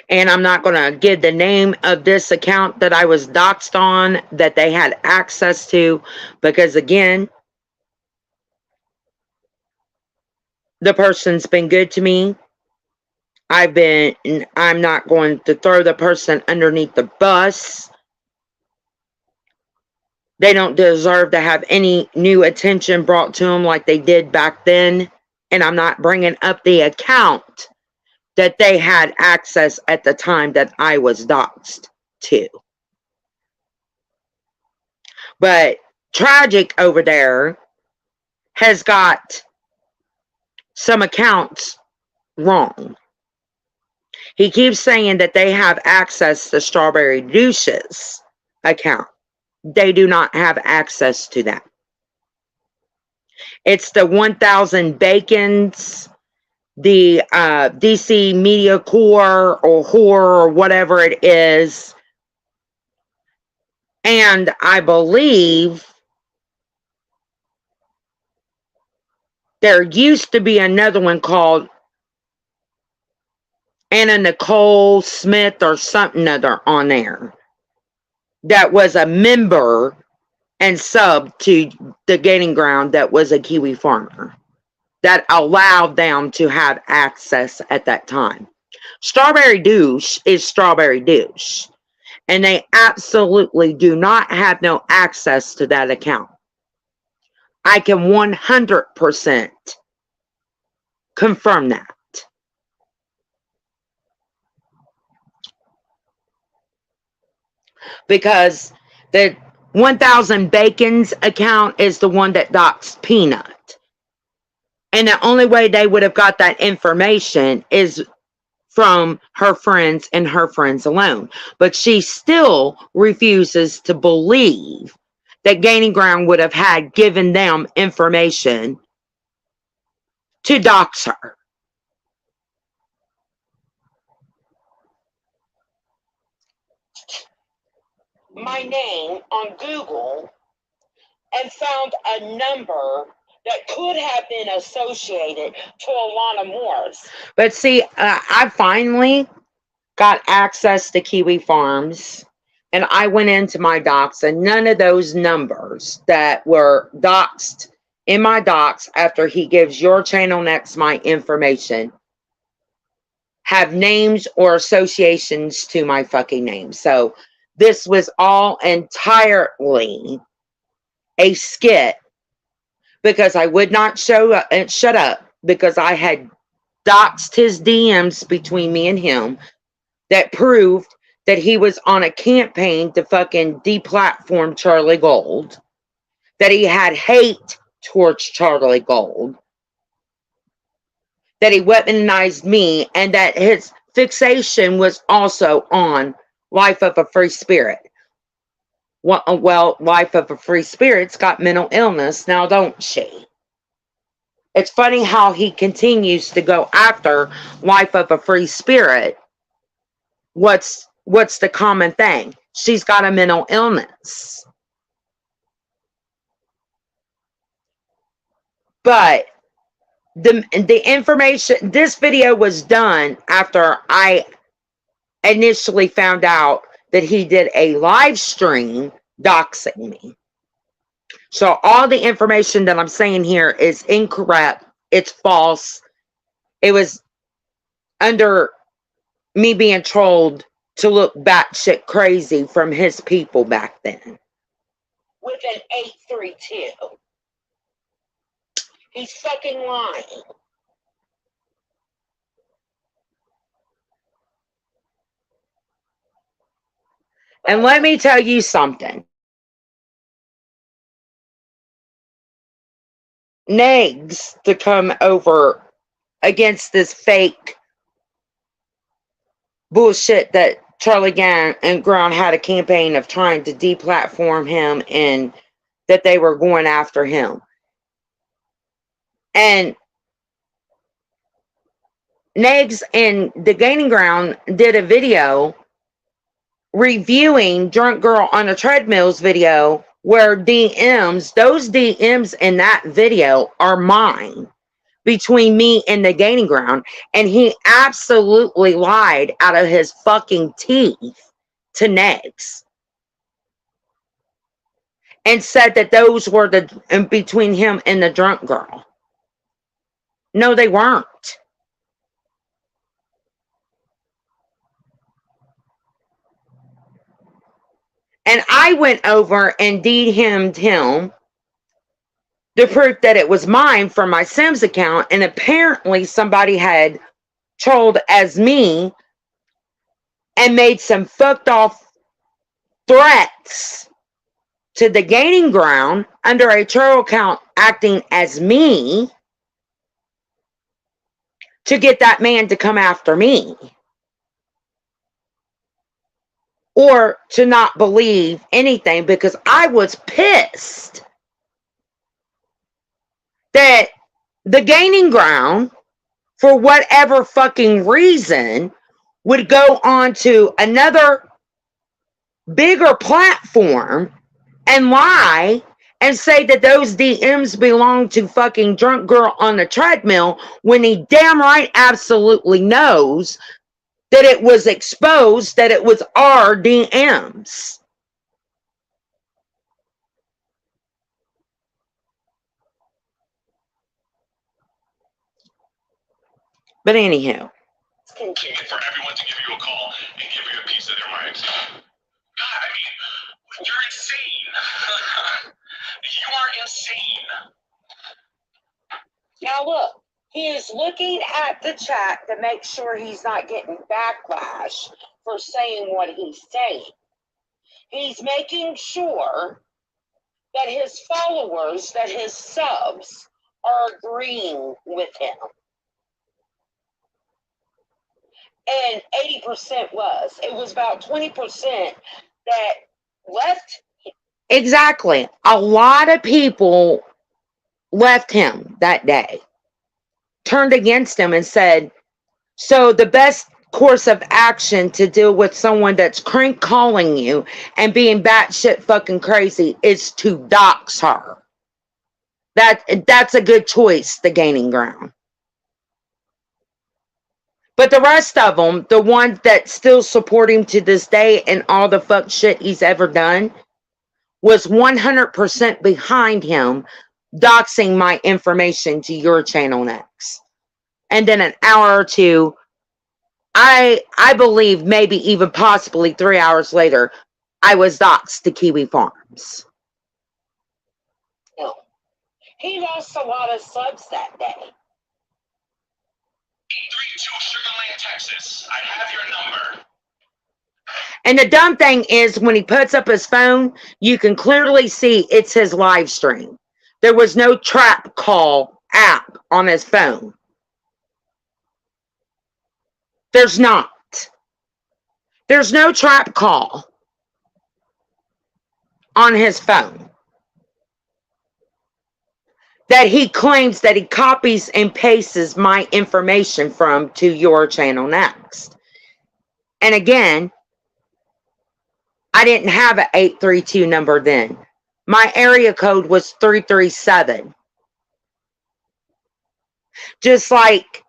And I'm not going to give the name of this account that I was doxed on, that they had access to, because again, the person's been good to me. I'm not going to throw the person underneath the bus. They don't deserve to have any new attention brought to them like they did back then. And I'm not bringing up the account that they had access at the time that I was doxed to. But Tragic over there has got some accounts wrong. He keeps saying that they have access to Strawberry Douche's account. They do not have access to that. It's the 1000 Bacons, the DC Media Core or Horror or whatever it is. And I believe there used to be another one called Anna Nicole Smith or something other on there that was a member and sub to the Gaining Ground that was a Kiwi farmer that allowed them to have access at that time. Strawberry Douche is Strawberry Douche, and they absolutely do not have no access to that account. I can 100% confirm that. because the 1000 Bacon's account is the one that doxed Peanut. And the only way they would have got that information is from her friends and her friends alone. But she still refuses to believe that Gaining Ground would have had given them information to dox her. My name on Google and found a number that could have been associated to Alana Morris. But see, I finally got access to Kiwi Farms, and I went into my docs, and none of those numbers that were doxed in my docs after he gives your channel next my information have names or associations to my fucking name. So this was all entirely a skit because I would not show up and shut up because I had doxed his DMs between me and him that proved that he was on a campaign to fucking deplatform Charlie Gold, that he had hate towards Charlie Gold, that he weaponized me, and that his fixation was also on Life of a Free Spirit. Well, Life of a Free Spirit's got mental illness now, don't she? It's funny how he continues to go after Life of a Free Spirit. What's the common thing? She's got a mental illness. But the information, this video was done after I initially found out that he did a live stream doxing me. So all the information that I'm saying here is incorrect. It's false. It was under me being trolled to look batshit crazy from his people back then. With an 832. He's fucking lying. And let me tell you something. Negs to come over against this fake bullshit that Charlie Gang and Ground had a campaign of trying to deplatform him and that they were going after him. And Negs and the Gaining Ground did a video reviewing Drunk Girl on a Treadmill's video where DMs, those DMs in that video are mine between me and the Gaining Ground. And he absolutely lied out of his fucking teeth to Negs and said that those were between him and the Drunk Girl. No, they weren't. And I went over and DM'd him the proof that it was mine from my Sims account. And apparently somebody had trolled as me and made some fucked off threats to the Gaining Ground under a troll account acting as me to get that man to come after me. Or to not believe anything because I was pissed that the Gaining Ground, for whatever fucking reason, would go on to another bigger platform and lie and say that those DMs belong to fucking Drunk Girl on the Treadmill when he damn right absolutely knows that it was exposed that it was our DMs. But anyhow. For everyone to give you a call and give you a piece of their minds. God, I mean, you're insane. You are insane. Now look, he is looking at the chat to make sure he's not getting backlash for saying what he's saying. He's making sure that his followers, that his subs are agreeing with him. And 80% was. It was about 20% that left. Exactly. A lot of people left him that day, turned against him and said, so the best course of action to deal with someone that's crank calling you and being batshit fucking crazy is to dox her. That's a good choice, the gaining ground. But the rest of them, the ones that still support him to this day and all the fuck shit he's ever done, was 100% behind him doxing my information to your channel next. And then an hour or two, I believe maybe even possibly 3 hours later, I was doxed to Kiwi Farms. No. He lost a lot of subs that day. 832 Sugar Land, Texas. I have your number. And the dumb thing is, when he puts up his phone, you can clearly see it's his live stream. There was no trap call app on his phone. There's not. There's no trap call on his phone that he claims that he copies and pastes my information from to your channel next. And again, I didn't have an 832 number then. My area code was 337. Just like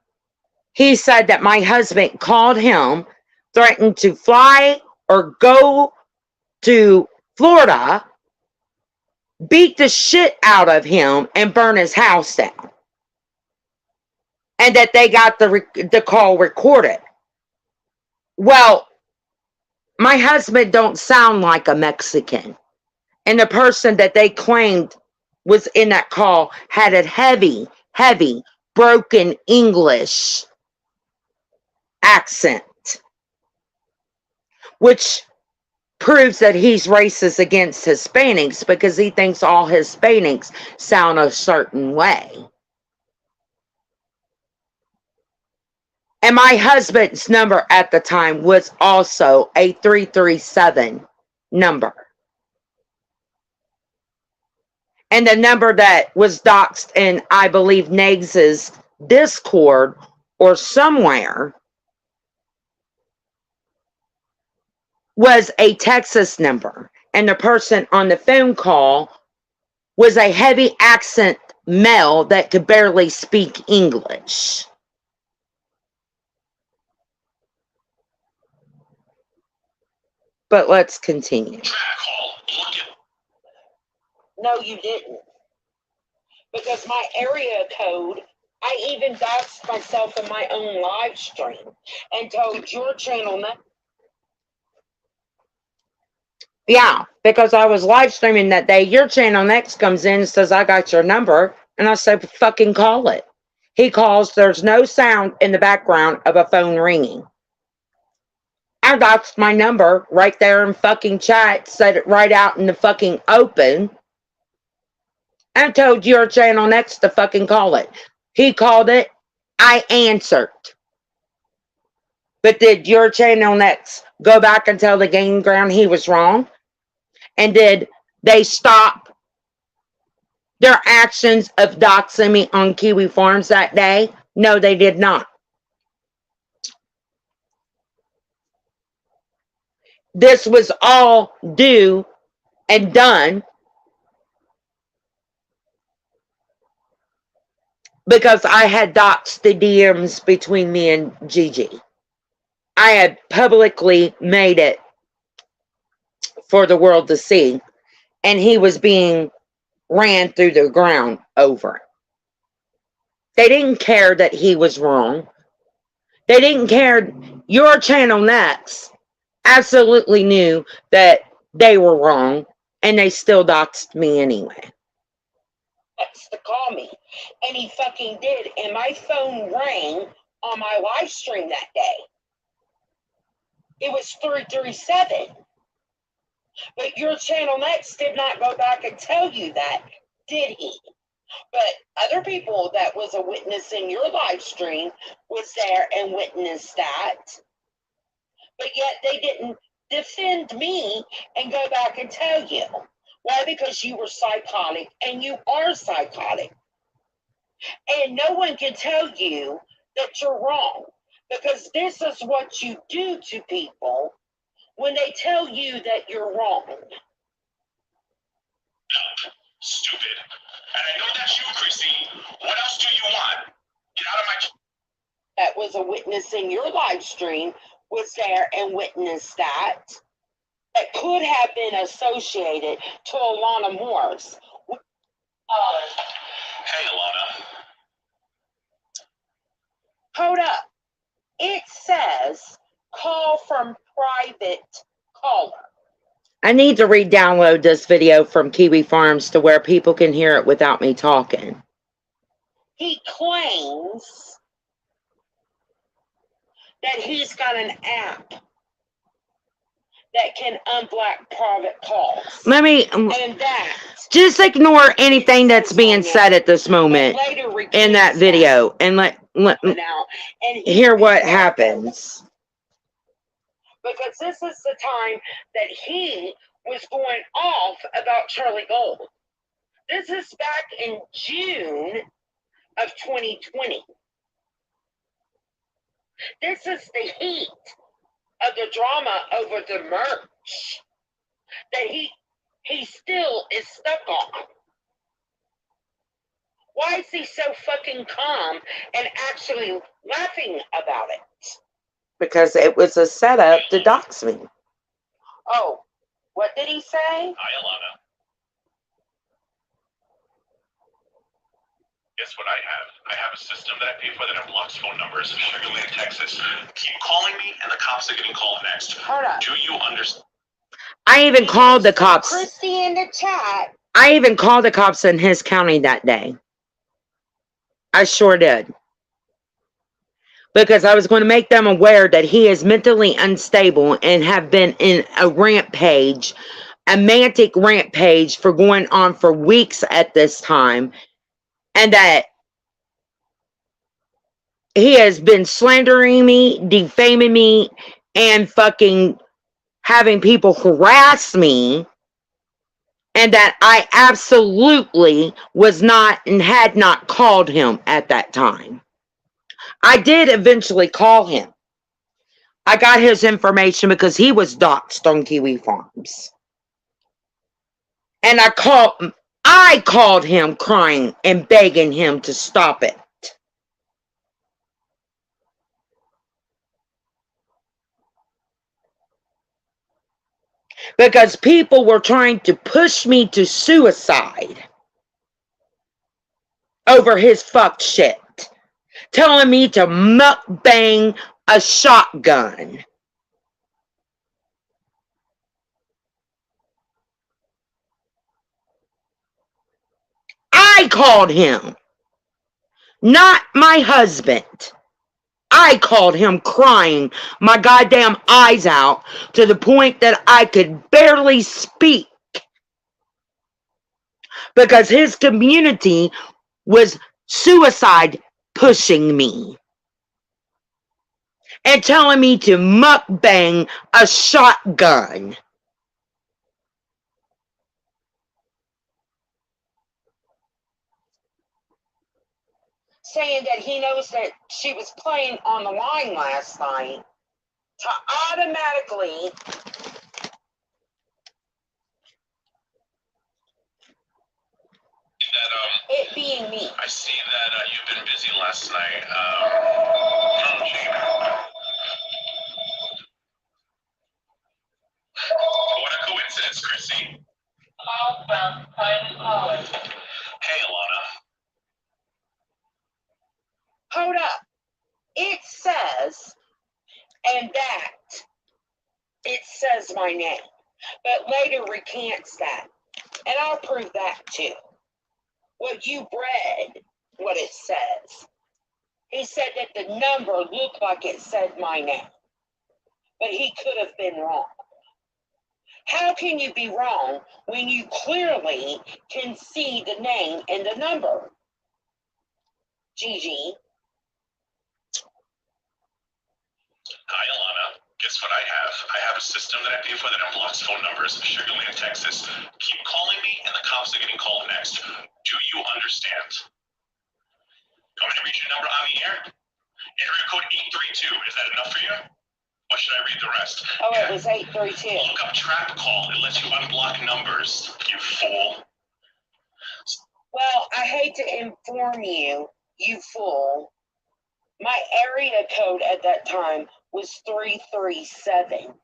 he said that my husband called him, threatened to fly or go to Florida, beat the shit out of him, and burn his house down. And that they got the call recorded. Well, my husband don't sound like a Mexican. And the person that they claimed was in that call had a heavy, broken English accent, which proves that he's racist against Hispanics because he thinks all Hispanics sound a certain way. And my husband's number at the time was also a 337 number. And the number that was doxed in, I believe, Nags's Discord or somewhere was a Texas number. And the person on the phone call was a heavy accent male that could barely speak English. But let's continue. No, you didn't. Because my area code, I even doxed myself in my own live stream and told your channel that. Yeah, because I was live streaming that day. Your channel next comes in and says, I got your number. And I said, fucking call it. He calls, there's no sound in the background of a phone ringing. I doxed my number right there in fucking chat, said it right out in the fucking open. I told your channel next to fucking call it. He called it. I answered. But did your channel next go back and tell the game ground he was wrong? And did they stop their actions of doxing me on Kiwi Farms that day? No, they did not. This was all due and done because I had doxed the DMs between me and Gigi. I had publicly made it for the world to see, and he was being ran through the ground over it. They didn't care that he was wrong. They didn't care. Your channel next absolutely knew that they were wrong, and they still doxed me anyway. That's to call me. And he fucking did. And my phone rang on my live stream that day. It was 337. But your channel next did not go back and tell you that, did he? But other people that was a witness in your live stream was there and witnessed that. But yet they didn't defend me and go back and tell you. Why? Because you were psychotic, and you are psychotic. And no one can tell you that you're wrong, because this is what you do to people when they tell you that you're wrong. Stupid. And I know that's you, Chrissy. What else do you want? Get out of my... That was a witness in your live stream was there and witnessed that. That could have been associated to Alana Morse. Hey, Alana. Hold up. It says call from private caller. I need to re-download this video from Kiwi Farms to where people can hear it without me talking. He claims that he's got an app that can unblock private calls. Let me and that just ignore anything that's being said at this moment in that video and let and hear what happens. Because this is the time that he was going off about Charlie Gold. This is back in June of 2020. This is the heat of the drama over the merch that he still is stuck on. Why is he so fucking calm and actually laughing about it? Because it was a setup to dox me. Oh, what did he say? Hi, Alana. Guess what I have? I have a system that I pay for that unblocks phone numbers in Sugar Land, Texas. Keep calling me, and the cops are getting called next. Hold up. Do you understand? I even called the cops. Christy in the chat. I even called the cops in his county that day. I sure did. Because I was going to make them aware that he is mentally unstable and have been in a rampage, a manic rampage for going on for weeks at this time. And that he has been slandering me, defaming me, and fucking having people harass me. And that I absolutely was not and had not called him at that time. I did eventually call him. I got his information because he was doxxed on Kiwi Farms. And I called him crying and begging him to stop it. Because people were trying to push me to suicide over his fuck shit. Telling me to mukbang a shotgun. I called him, not my husband. I called him crying my goddamn eyes out to the point that I could barely speak. Because his community was suicide pushing me. And telling me to mukbang a shotgun. Saying that he knows that she was playing on the line last night to automatically it being me. I see that you've been busy last night. What a coincidence, Chrissy. Call from private caller. Hey, Alana. Hold up. It says, and that, it says my name. But later recants that. And I'll prove that too. What you read, what it says. He said that the number looked like it said my name. But he could have been wrong. How can you be wrong when you clearly can see the name and the number? Gigi. Hi, Alana. Guess what I have? I have a system that I pay for that unblocks phone numbers. Sugar Land, Texas. Keep calling me, and the cops are getting called next. Do you understand? You want me to read your number on the air? Area code 832. Is that enough for you? Or should I read the rest? Oh, it was 832. Look up Trap Call. It lets you unblock numbers, you fool. Well, I hate to inform you, you fool. My area code at that time was 337.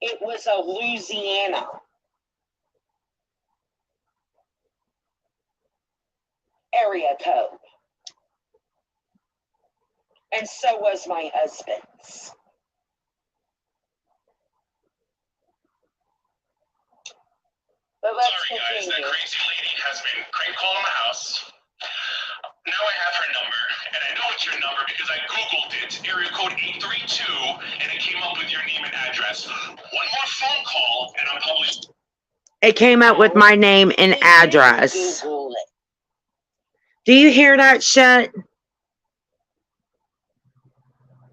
It was a Louisiana area code. And so was my husband's. But let's Sorry, guys. That continue. crazy lady has been crank calling my house. Now I have her number, and I know it's your number because I Googled it, area code 832, and it came up with your name and address. One more phone call, and I'm probably... It came up with my name and address. Google it. Do you hear that shit?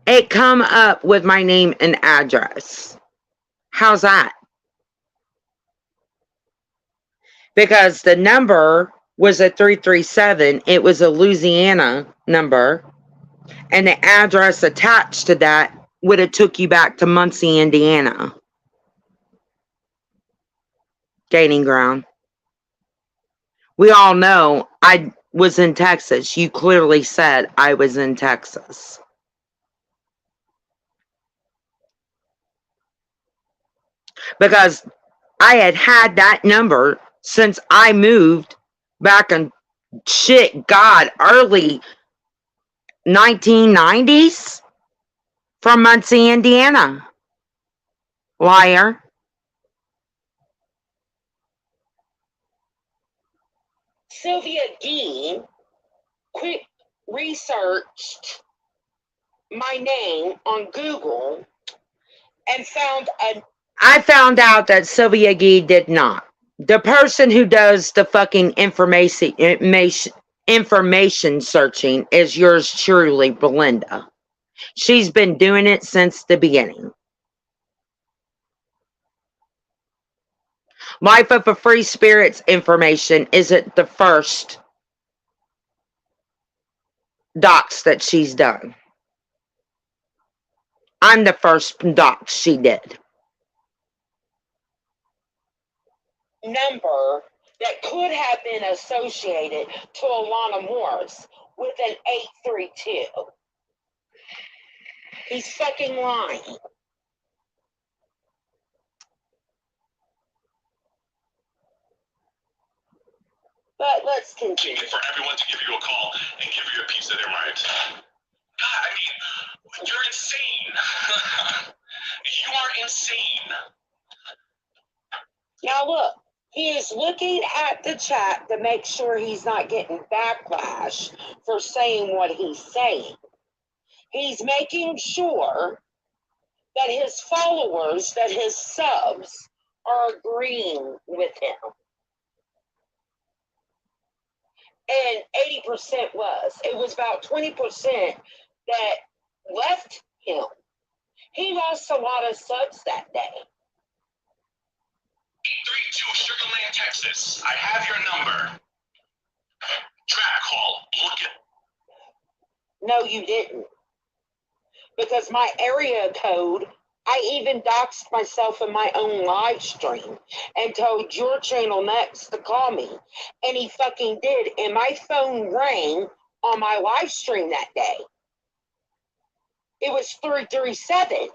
It come up with my name and address. How's that? Because the number was a 337. It was a Louisiana number. And the address attached to that would have took you back to Muncie, Indiana. Gaining ground. We all know I was in Texas. You clearly said I was in Texas. Because I had that number since I moved back in early 1990s from Muncie, Indiana. Liar. Sylvia Dean quick researched my name on Google and found I found out that Sylvia Gee did not. The person who does the fucking information searching is yours truly, Belinda. She's been doing it since the beginning. Life of a Free Spirit's information isn't the first docs that she's done. I'm the first docs she did. Number that could have been associated to Alana Morse with an 832. He's fucking lying. But let's continue. For everyone to give you a call and give you a piece of their minds. God, I mean, you're insane. You are insane. Now look, he is looking at the chat to make sure he's not getting backlash for saying what he's saying. He's making sure that his followers, that his subs are agreeing with him. And 80% was. It was about 20% that left him. He lost a lot of subs that day. 832 Sugar Land, Texas. I have your number. Trap call. Look at. No, you didn't. Because my area code, I even doxed myself in my own live stream and told your channel next to call me. And he fucking did. And my phone rang on my live stream that day. It was 337.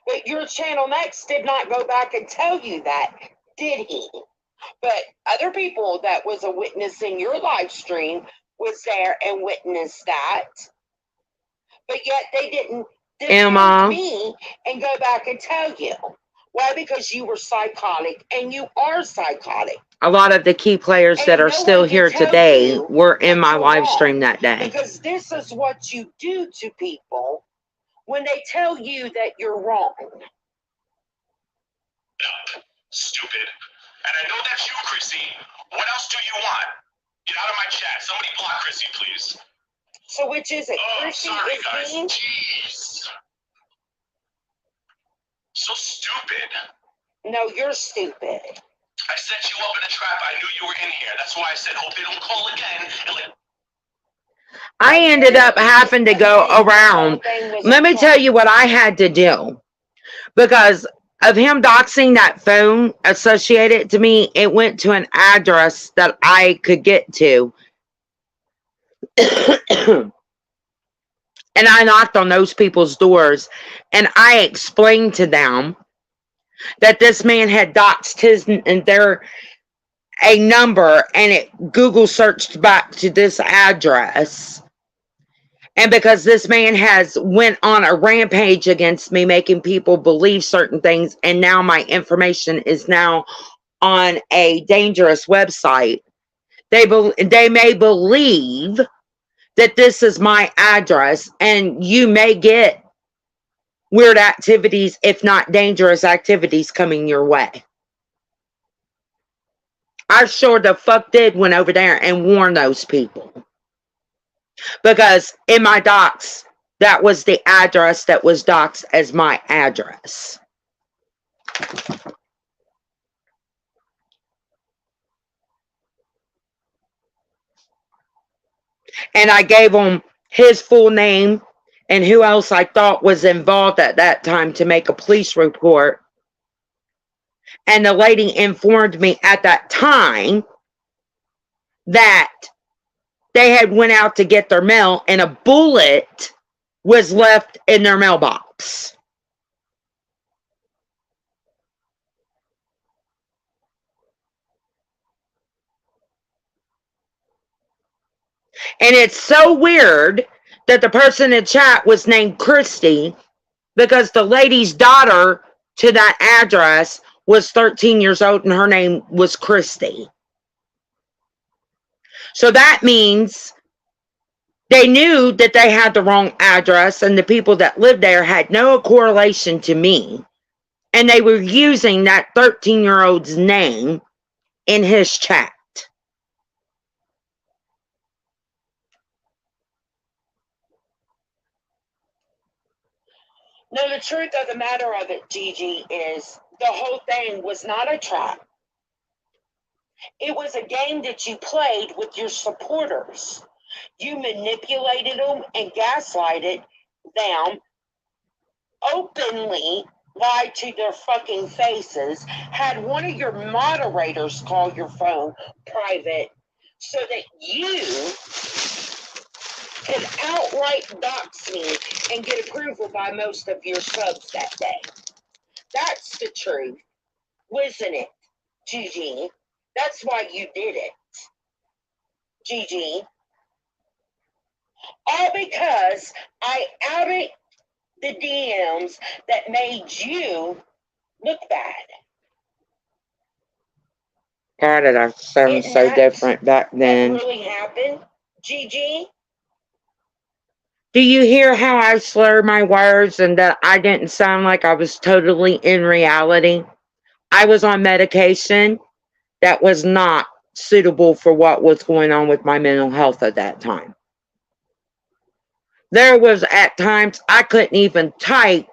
But your channel next did not go back and tell you that, did he? But other people that was a witness in your live stream was there and witnessed that. But yet they didn't defend me and go back and tell you. Why? Because you were psychotic, and you are psychotic. A lot of the key players that are still here today were in my live stream that day. Because this is what you do to people when they tell you that you're wrong. stupid. And I know that's you, Chrissy. What else do you want? Get out of my chat. Somebody block Chrissy, please. So which is it? Oh, Chrissy sorry, is guys. me? Jeez. So stupid. No, you're stupid. I set you up in a trap. I knew you were in here. That's why I said, hope they don't call again. And like, I ended up having to go around. Let me tell you what I had to do. Because of him doxing that phone associated to me, it went to an address that I could get to. And I knocked on those people's doors and I explained to them that this man had doxed his and their a number, and it Google searched back to this address. And because this man has went on a rampage against me, making people believe certain things, and now my information is now on a dangerous website, they may believe that this is my address, and you may get weird activities, if not dangerous activities, coming your way. I sure the fuck did went over there and warn those people. Because in my docs, that was the address that was doxed as my address. And I gave him his full name and who else I thought was involved at that time to make a police report. And the lady informed me at that time that they had went out to get their mail and a bullet was left in their mailbox. And it's so weird that the person in chat was named Christy, because the lady's daughter to that address was 13 years old and her name was Christy. So that means they knew that they had the wrong address, and the people that lived there had no correlation to me. And they were using that 13-year-old's name in his chat. No, the truth of the matter of it, Gigi, is the whole thing was not a trap. It was a game that you played with your supporters. You manipulated them and gaslighted them, openly lied to their fucking faces, had one of your moderators call your phone private so that you could outright dox me and get approval by most of your subs that day. That's the truth, wasn't it, Gigi? That's why you did it, Gigi. All because I outed the DMs that made you look bad. God, it I sound so different back then. That really happened, Gigi? Do you hear how I slur my words and that I didn't sound like I was totally in reality? I was on medication that was not suitable for what was going on with my mental health at that time. There was at times I couldn't even type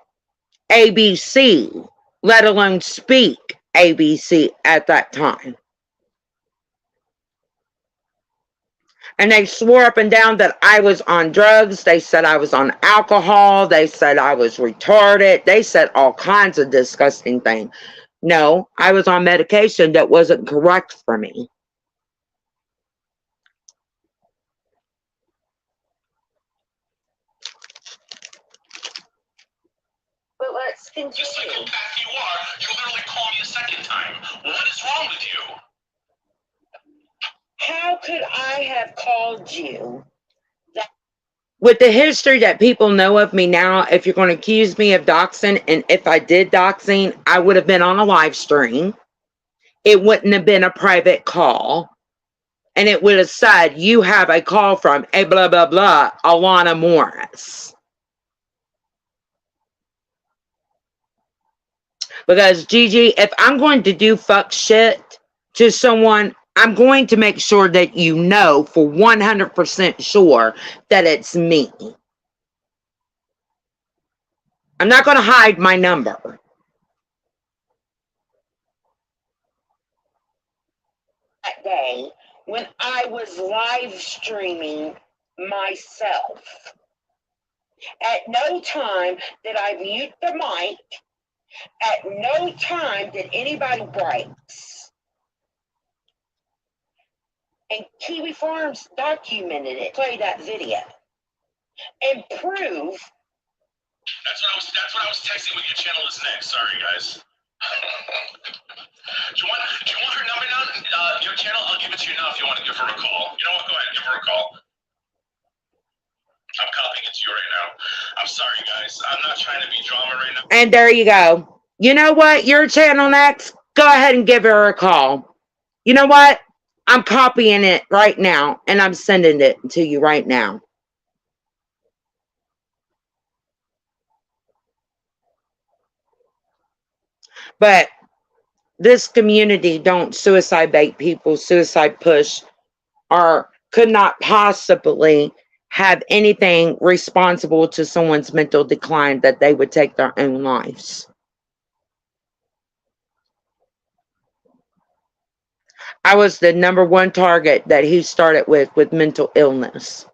ABC, let alone speak ABC at that time. And they swore up and down that I was on drugs. They said I was on alcohol. They said I was retarded. They said all kinds of disgusting things. No, I was on medication that wasn't correct for me. But let's continue. You psychopath you are, you literally called me a second time. What is wrong with you? How could I have called you? With the history that people know of me now, if you're going to accuse me of doxing, and if I did doxing, I would have been on a live stream. It wouldn't have been a private call. And it would have said, you have a call from a blah, blah, blah, Alana Morris. Because Gigi, if I'm going to do fuck shit to someone, I'm going to make sure that you know for 100% sure that it's me. I'm not going to hide my number. That day when I was live streaming myself. At no time did I mute the mic. At no time did anybody breaks. And Kiwi Farms documented it, play that video, and prove. That's what I was texting with. Your channel is next. Sorry, guys. do you want her number now? Your channel, I'll give it to you now if you want to give her a call. You know what? Go ahead, give her a call. I'm copying it to you right now. I'm sorry, guys. I'm not trying to be drama right now. And there you go. You know what? Your channel next. Go ahead and give her a call. You know what? I'm copying it right now, and I'm sending it to you right now. But this community don't suicide bait people, suicide push, or could not possibly have anything responsible to someone's mental decline that they would take their own lives. I was the number one target that he started with mental illness.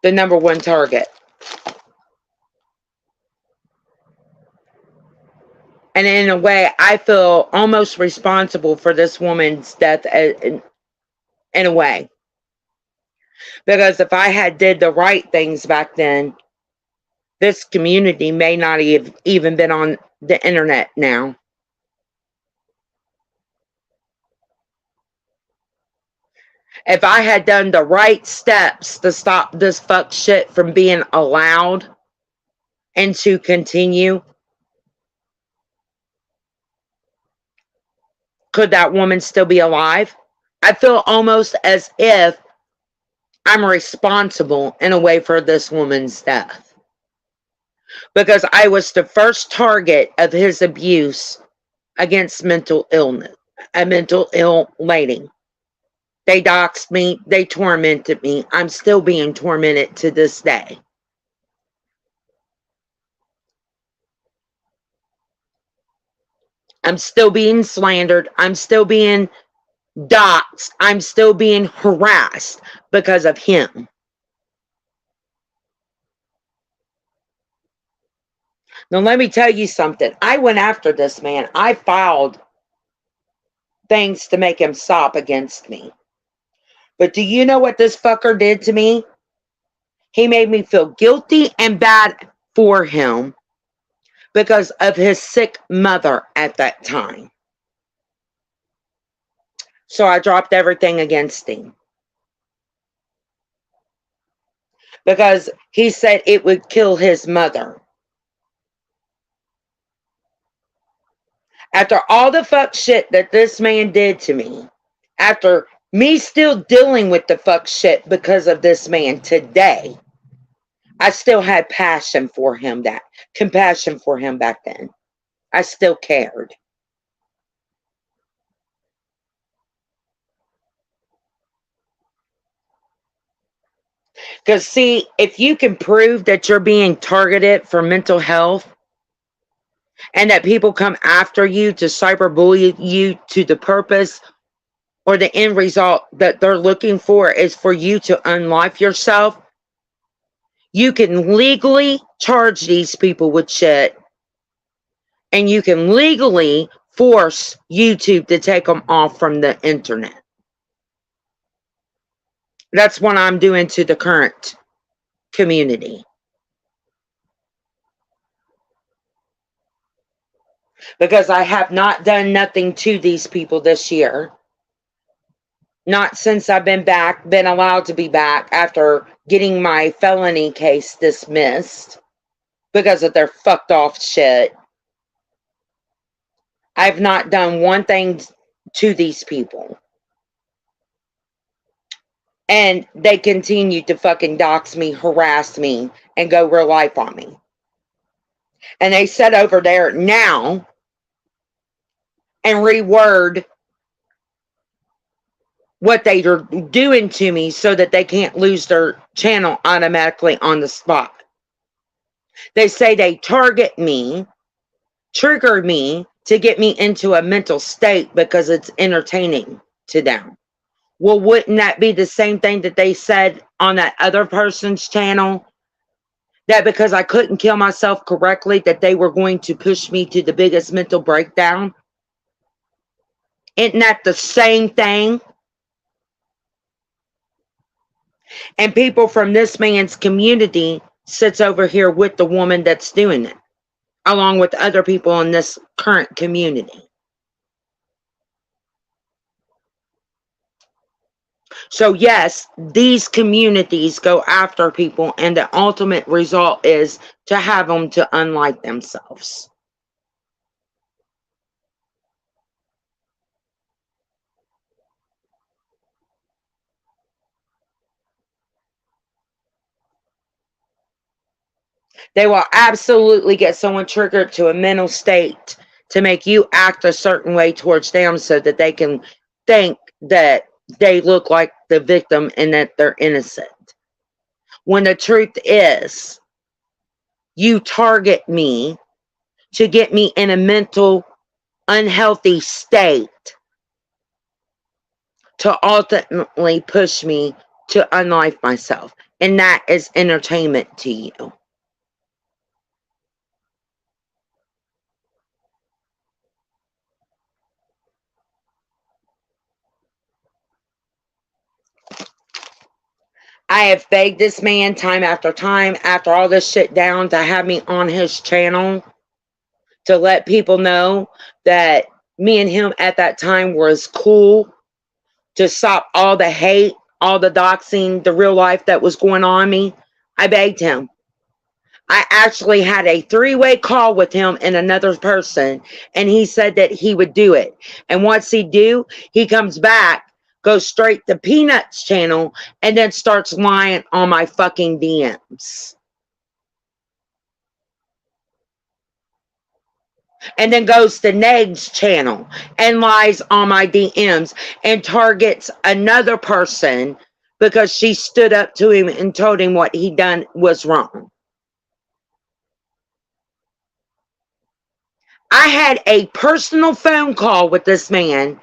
The number one target. And in a way, I feel almost responsible for this woman's death in a way. Because if I had did the right things back then, this community may not have even been on the internet now. If I had done the right steps to stop this fuck shit from being allowed and to continue, could that woman still be alive? I feel almost as if I'm responsible in a way for this woman's death. Because I was the first target of his abuse against mental illness, a mental ill lady. They doxed me. They tormented me. I'm still being tormented to this day. I'm still being slandered. I'm still being doxed. I'm still being harassed because of him. Now, let me tell you something. I went after this man. I filed things to make him stop against me. But do you know what this fucker did to me? He made me feel guilty and bad for him because of his sick mother at that time. So I dropped everything against him. Because he said it would kill his mother. After all the fuck shit that this man did to me, after me still dealing with the fuck shit because of this man today, I still had passion for him, compassion for him back then. I still cared. Because see, if you can prove that you're being targeted for mental health and that people come after you to cyberbully you to the purpose or the end result that they're looking for is for you to unlife yourself, you can legally charge these people with shit and you can legally force YouTube to take them off from the internet. That's what I'm doing to the current community. Because I have not done nothing to these people this year. Not since I've been allowed to be back after getting my felony case dismissed because of their fucked off shit. I've not done one thing to these people. And they continued to fucking dox me, harass me, and go real life on me. And they said over there now and reword what they are doing to me so that they can't lose their channel automatically on the spot. They say they target me, trigger me to get me into a mental state because it's entertaining to them. Well, wouldn't that be the same thing that they said on that other person's channel? That because I couldn't kill myself correctly, that they were going to push me to the biggest mental breakdown? Isn't that the same thing? And people from this man's community sits over here with the woman that's doing it, along with other people in this current community. So yes, these communities go after people, and the ultimate result is to have them to unlike themselves. They will absolutely get someone triggered to a mental state to make you act a certain way towards them so that they can think that they look like the victim and that they're innocent. When the truth is, you target me to get me in a mental, unhealthy state to ultimately push me to unlife myself. And that is entertainment to you. I have begged this man time after time, after all this shit down, to have me on his channel to let people know that me and him at that time was cool, to stop all the hate, all the doxing, the real life that was going on me. I begged him. I actually had a 3-way call with him and another person, and he said that he would do it. And once he do, he comes back, goes straight to Peanuts channel, and then starts lying on my fucking DMs. And then goes to Neg's channel and lies on my DMs and targets another person because she stood up to him and told him what he done was wrong. I had a personal phone call with this man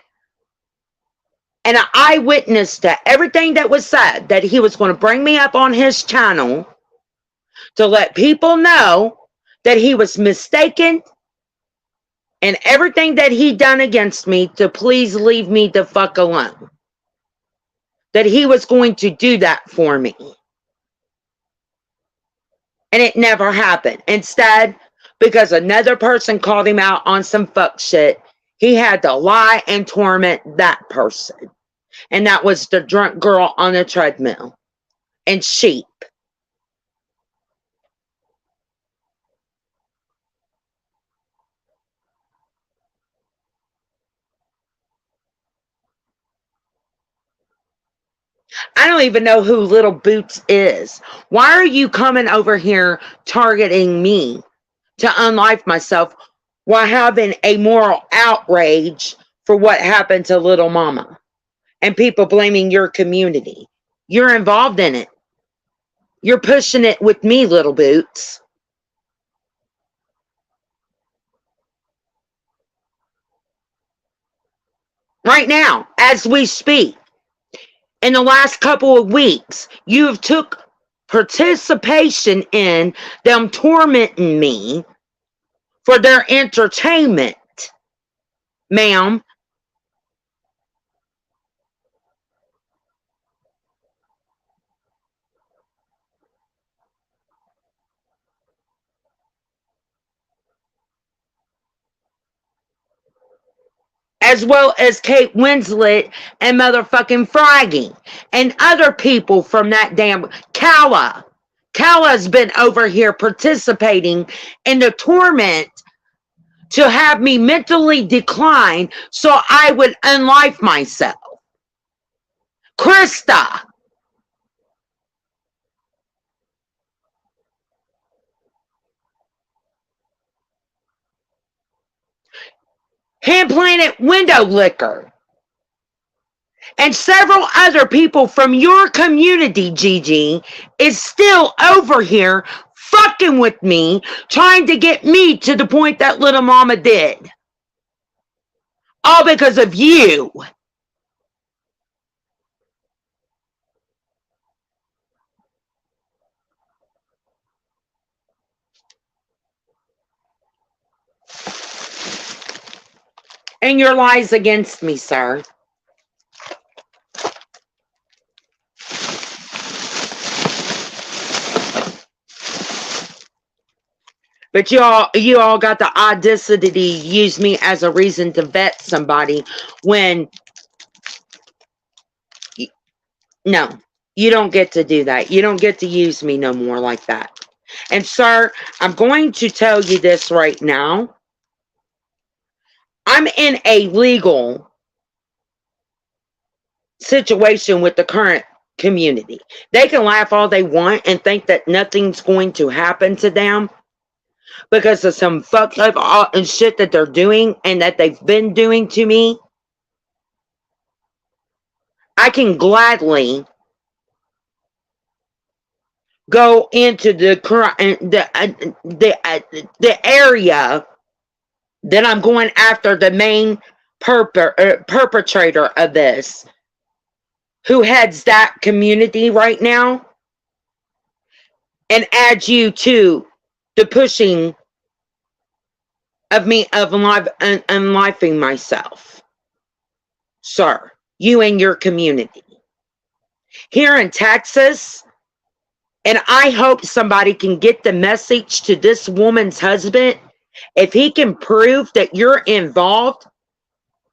and an eyewitness to everything that was said, that he was going to bring me up on his channel to let people know that he was mistaken and everything that he done against me to please leave me the fuck alone. That he was going to do that for me. And it never happened. Instead, because another person called him out on some fuck shit, he had to lie and torment that person. And that was the drunk girl on the treadmill. And sheep. I don't even know who Little Boots is. Why are you coming over here targeting me to unlife myself while having a moral outrage for what happened to Little Mama? And people blaming your community. You're involved in it. You're pushing it with me, Little Boots. Right now, as we speak. In the last couple of weeks, you've took participation in them tormenting me for their entertainment, ma'am. As well as Kate Winslet and motherfucking Fraggy and other people from that damn Kala. Kala's been over here participating in the torment to have me mentally decline so I would unlife myself. Krista, Pan Planet Window Licker, and several other people from your community, Gigi, is still over here fucking with me, trying to get me to the point that little mama did. All because of you. And your lies against me, sir. But you all got the audacity to use me as a reason to vet somebody when, no, you don't get to do that. You don't get to use me no more like that. And sir, I'm going to tell you this right now. I'm in a legal situation with the current community. They can laugh all they want and think that nothing's going to happen to them because of some fucked up shit that they're doing and that they've been doing to me. I can gladly go into the area that I'm going after the main perpetrator of this, who heads that community right now, and add you to the pushing of me of unlifing myself. Sir, you and your community. Here in Texas, and I hope somebody can get the message to this woman's husband. If he can prove that you're involved,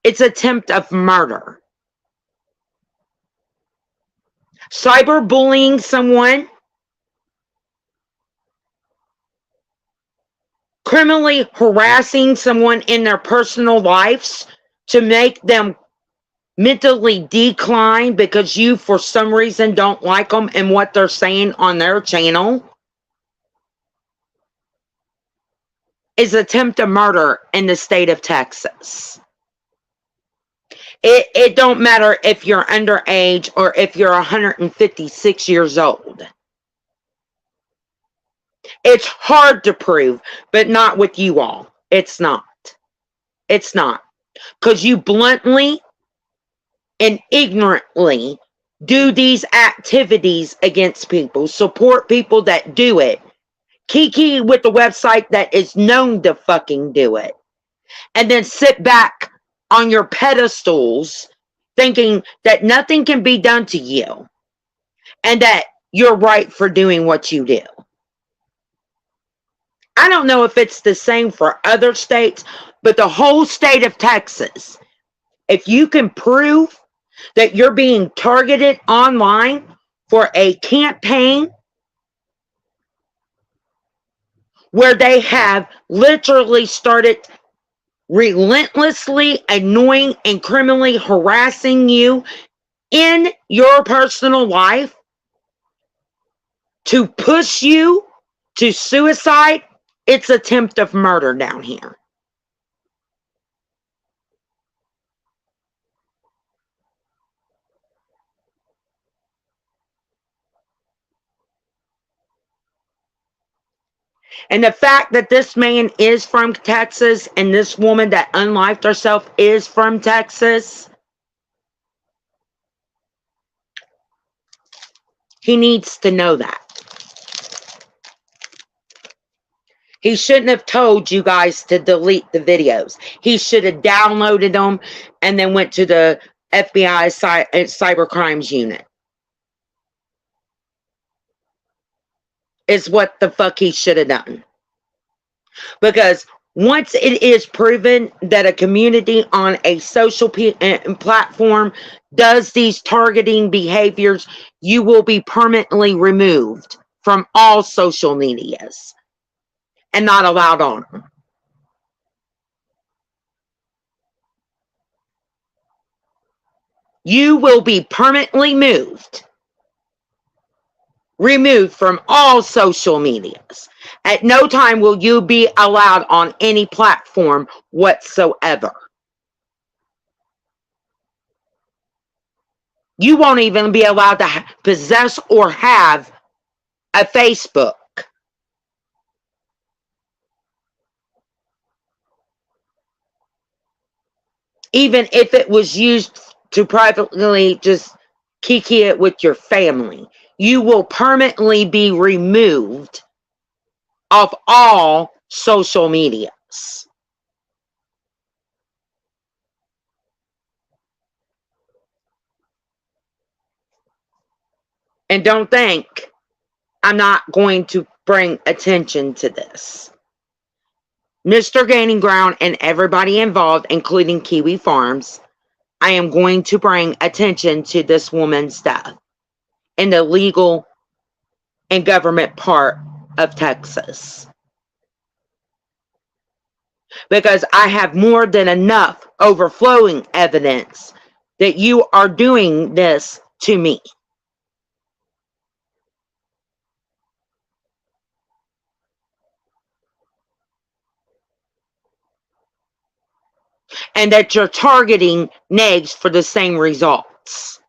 it's attempt of murder. Cyberbullying someone, criminally harassing someone in their personal lives to make them mentally decline because you, for some reason, don't like them and what they're saying on their channel, is attempt to murder in the state of Texas. It don't matter if you're underage or if you're 156 years old. It's hard to prove, but not with you all. It's not. It's not. Because you bluntly and ignorantly do these activities against people, support people that do it, kiki with the website that is known to fucking do it, and then sit back on your pedestals thinking that nothing can be done to you and that you're right for doing what you do. I don't know if it's the same for other states, but the whole state of Texas, if you can prove that you're being targeted online for a campaign where they have literally started relentlessly annoying and criminally harassing you in your personal life to push you to suicide, it's attempt of murder down here. And the fact that this man is from Texas and this woman that unlifed herself is from Texas, he needs to know that. He shouldn't have told you guys to delete the videos. He should have downloaded them and then went to the FBI cyber crimes unit. Is what the fuck he should have done. Because once it is proven that a community on a social platform does these targeting behaviors, you will be permanently removed from all social medias and not allowed on them. You will be permanently removed from all social medias. At no time will you be allowed on any platform whatsoever. You won't even be allowed to possess or have a Facebook. Even if it was used to privately just kiki it with your family, you will permanently be removed of all social medias. And don't think I'm not going to bring attention to this. Mr. Gaining Ground and everybody involved, including Kiwi Farms, I am going to bring attention to this woman's death in the legal and government part of Texas. Because I have more than enough overflowing evidence that you are doing this to me. And that you're targeting negs for the same results.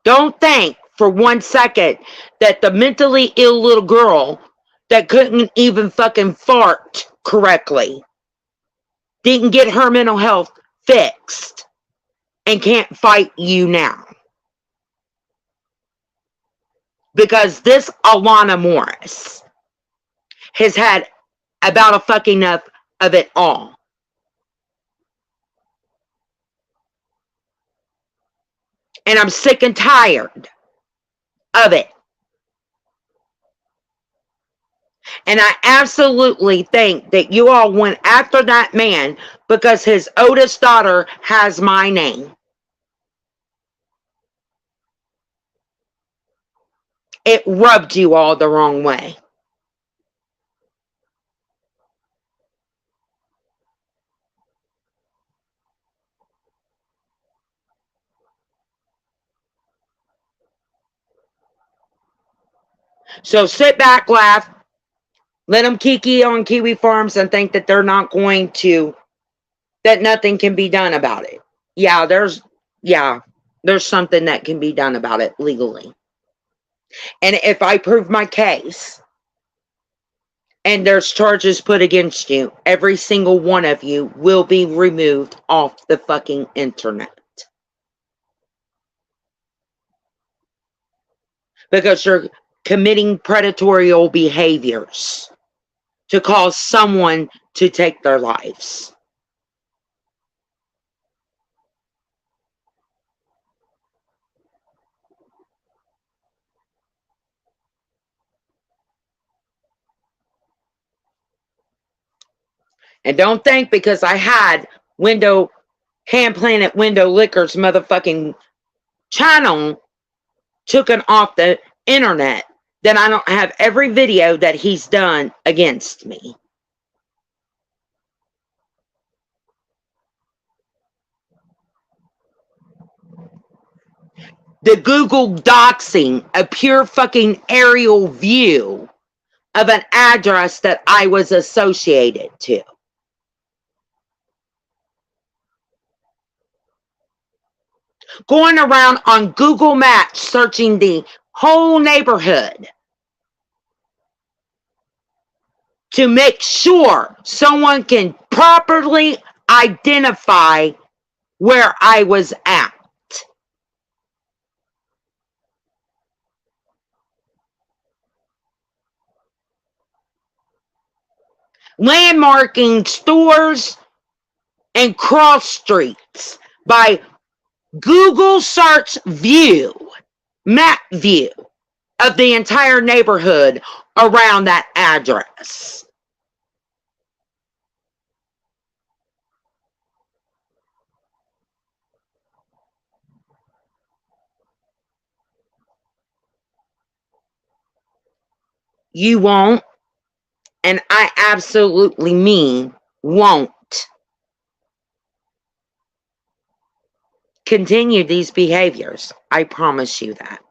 Don't think for 1 second that the mentally ill little girl that couldn't even fucking fart correctly didn't get her mental health fixed and can't fight you now. Because this Alana Morris has had about a fucking enough of it all. And I'm sick and tired of it. And I absolutely think that you all went after that man because his oldest daughter has my name. It rubbed you all the wrong way. So sit back, laugh, let them kiki on Kiwi Farms and think that they're not going to, that nothing can be done about it. Yeah, there's something that can be done about it legally. And if I prove my case and there's charges put against you, every single one of you will be removed off the fucking internet. Because you're committing predatory behaviors to cause someone to take their lives. And don't think because I had Hand Planet Window Liquor's motherfucking channel taken off the internet that I don't have every video that he's done against me. The Google doxing, a pure fucking aerial view of an address that I was associated to. Going around on Google Maps, searching the whole neighborhood to make sure someone can properly identify where I was at. Landmarking stores and cross streets by Google search view, map view of the entire neighborhood around that address. You won't, and I absolutely mean won't, continue these behaviors. I promise you that.